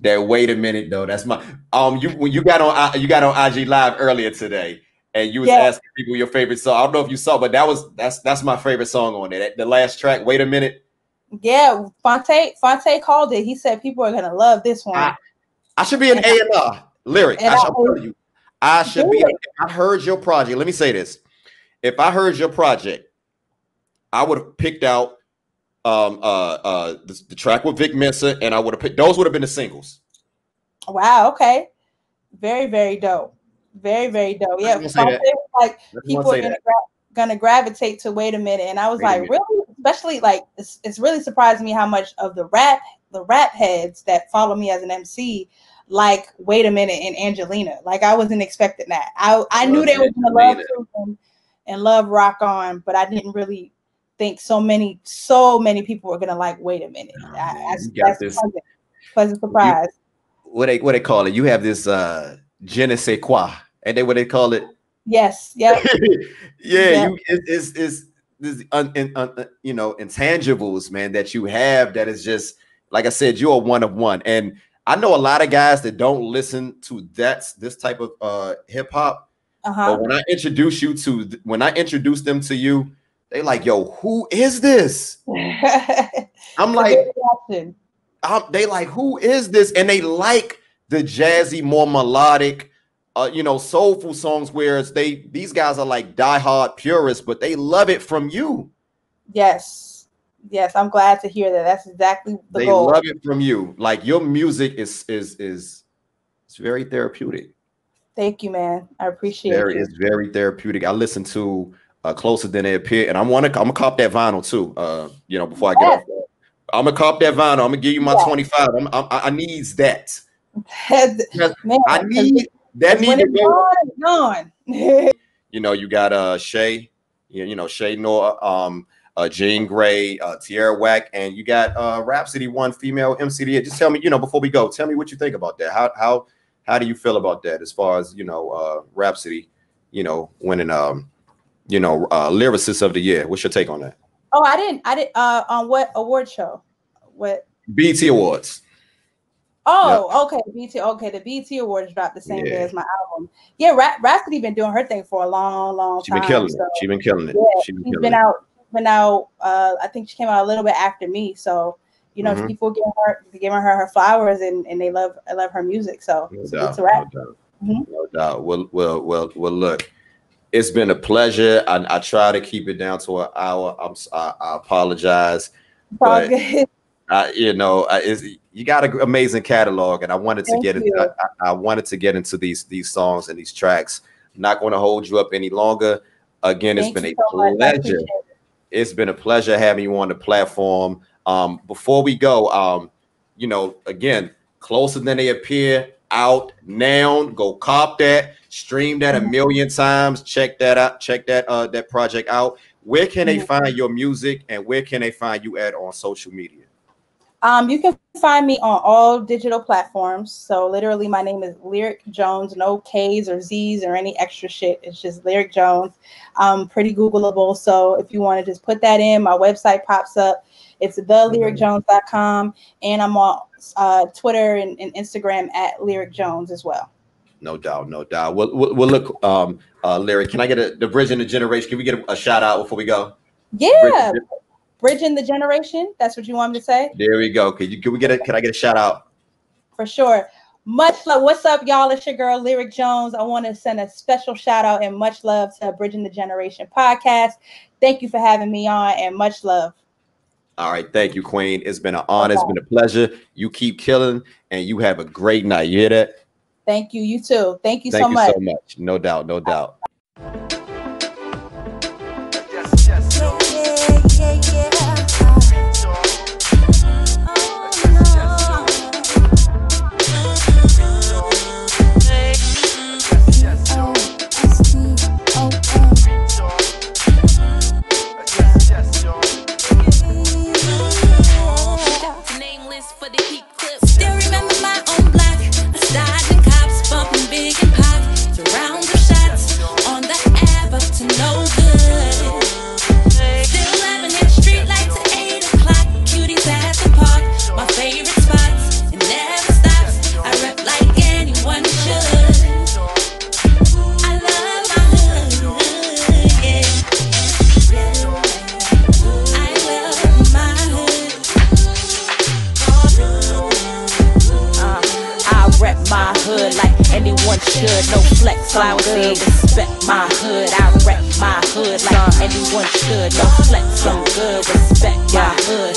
That Wait a Minute though, that's my when you got on IG Live earlier today, and you was asking people your favorite song. I don't know if you saw, but that's my favorite song on there. The last track, Wait a Minute. Yeah, Fonte called it. He said people are gonna love this one. I should be an A&R lyric. I'm telling you, I should be. If I heard your project, let me say this: if I heard your project, I would have picked out the track with Vic Mensa, and I would have picked those. Would have been the singles. Wow. Okay. Very, very dope. Very, very dope. Yeah. Like, people are gonna gravitate to Wait a Minute, and I was like, really? Especially like it's really surprised me how much of the rap heads that follow me as an MC like Wait a Minute and Angelina. Like, I wasn't expecting that. I knew they were gonna love Cruising and love Rock On, but I didn't really think so many people were gonna like Wait a Minute. That's pleasant surprise. What they call it? You have this je ne sais quoi, ain't they what they call it? Yes. Yep. Yeah. Yep. It's you know, intangibles, man, that you have that is just, like I said, you're a one of one. And I know a lot of guys that don't listen to this type of hip hop. But when I introduce them to you, they like, yo, who is this? I'm like, they like, who is this? And they like the jazzy, more melodic, you know, soulful songs, whereas these guys are like diehard purists, but they love it from you. Yes, I'm glad to hear that. That's exactly the goal. They love it from you. Like, your music is very therapeutic. Thank you, man. I appreciate it. It's very therapeutic. I listen to Closer Than They Appear, and I'm gonna cop that vinyl too. Before I get off, I'm gonna cop that vinyl. I'm gonna give you my 25. I needs that. Man, I need that. Need to go. Gone. You got Shay, Shay Noah, Jean Grey, Tierra Whack, and you got Rhapsody, one female MC. Just tell me, before we go, tell me what you think about that. How do you feel about that as far as Rhapsody, winning lyricist of the year? What's your take on that? Oh, I didn't on what award show? What? BET Awards. Oh, yep. Okay. The BET Awards dropped the same day as my album. Yeah, Rhapsody been doing her thing for a long time. She's been killing it. She's been killing it. Yeah, she's been out. I think she came out a little bit after me. So people giving her flowers, and I love her music. So it's a wrap. No doubt. Well, look, it's been a pleasure. I try to keep it down to an hour. I apologize, but you got an amazing catalog, and I wanted to I wanted to get into these songs and these tracks. I'm not going to hold you up any longer. Again, it's been a pleasure. It's been a pleasure having you on the platform. Before we go, again, Closer Than They Appear, out now. Go cop that, stream that a million times. Check that out. Check that project out. Where can they find your music, and where can they find you on social media? You can find me on all digital platforms. So literally my name is Lyric Jones, no K's or Z's or any extra shit. It's just Lyric Jones. Pretty Googleable. So if you want to just put that in, my website pops up. It's thelyricjones.com. And I'm on Twitter and Instagram at Lyric Jones as well. No doubt. Well, look, Lyric, can I get the Bridging the Generation? Can we get a shout out before we go? Yeah. Bridging the Generation. That's what you want me to say? There we go. Can I get a shout out? For sure. Much love. What's up, y'all? It's your girl, Lyric Jones. I want to send a special shout out and much love to Bridging the Generation Podcast. Thank you for having me on, and much love. All right. Thank you, Queen. It's been an honor. It's been a pleasure. You keep killing, and you have a great night. You hear that? Thank you. You too. Thank you so much. No doubt. Should no flex, I would say respect my hood. I rep my hood like anyone should. No flex, I'm good. Respect my hood.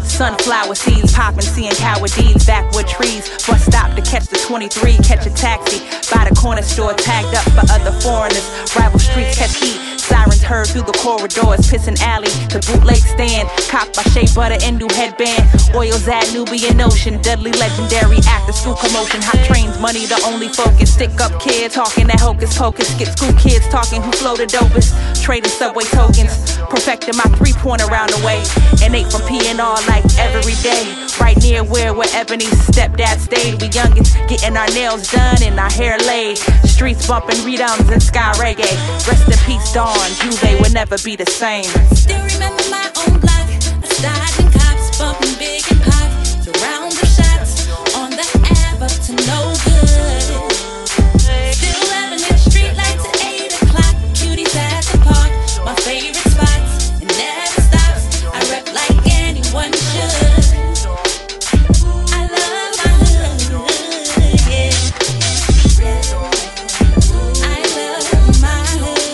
Sunflower seeds popping, seeing cowardies, backwood trees. Bus stop to catch the 23, catch a taxi by the corner store, tagged up for other foreigners. Rival streets catch heat. Sirens heard through the corridors, Pissin' Alley to bootleg stand. Copped by Shea Butter and new headband. Oils at Nubian Ocean, deadly legendary after school commotion. Hot trains, money the only focus. Stick up kids talking that hocus pocus. Get school kids talking who flow the dopest. Trading subway tokens, perfecting my 3-point around the way. And ate from P&R like every day. Right near where Ebony's stepdad stayed. We youngins getting our nails done and our hair laid. Streets bumping rhythms and sky reggae. Rest in peace, Dawn. Juve would never be the same. Still remember my own block. A dodging cops, bumping big and pop. Surround the shots on the Ave up to no good. Still living in street lights at 8 o'clock. Cuties at the park, my favorite spots. It never stops. I rep like anyone should. I love my hood, yeah. I love my hood.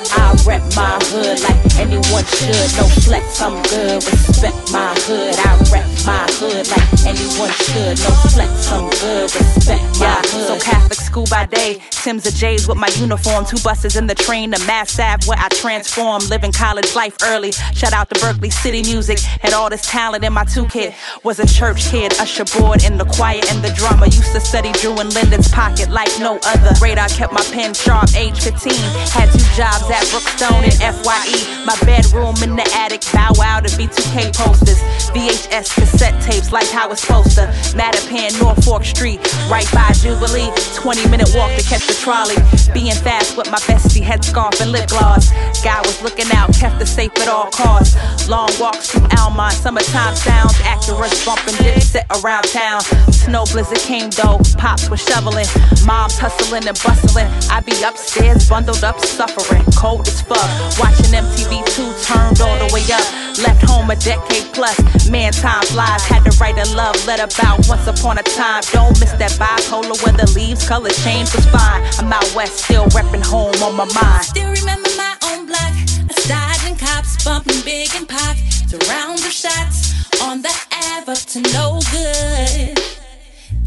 I rep my hood like anyone should. No flex, I'm good. Respect my hood. I rep my hood like anyone should. No flex, I'm good, respect my hood. So Catholic school by day, Tim's a J's with my uniform. 2 buses in the train to Mass Ave where I transform. Living college life early. Shout out to Berkeley City Music. Had all this talent in my 2-kit. Was a church kid, usher board in the choir and the drummer. Used to study Drew and Lyndon's pocket like no other. Radar kept my pen sharp, age 15. Had 2 jobs at Brookstone and FYE. My bedroom in the attic, Bow Wow to B2K posters. VHS cassette tapes like how it's supposed to. Mattapan, Norfolk Street, right by Jubilee. 20-minute walk to catch the trolley. Being fast with my bestie, headscarf and lip gloss. Guy was looking out, kept the safe at all costs. Long walks through Almont, summertime sounds. Actors bumping Dipset around town. Snow blizzard came though, pops was shoveling. Moms hustling and bustling. I be upstairs, bundled up, suffering. Cold as fuck, watching MTV2 turned all the way up. Left home a decade plus, man time flies. Had to write a love letter about once upon a time. Don't miss that bipolar when the leaves color change was fine. I'm out west still repping home on my mind. Still remember my own block, dodging cops, bumping big and Pac. Surround the shots on the Ave up to no good.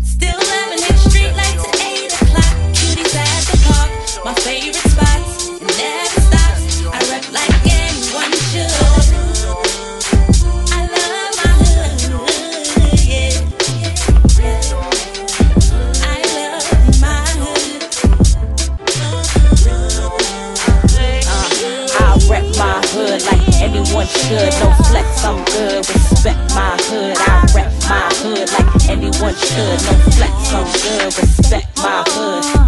Still living in street lights at 8 o'clock. Cuties at the park, my favorite spots. It never stops, I rep like anyone should. I love my hood, yeah. I love my hood. I rep my hood like anyone should. No flex, I'm good. Respect my hood. I rep my hood like anyone should. No flex, I'm good. Respect my hood.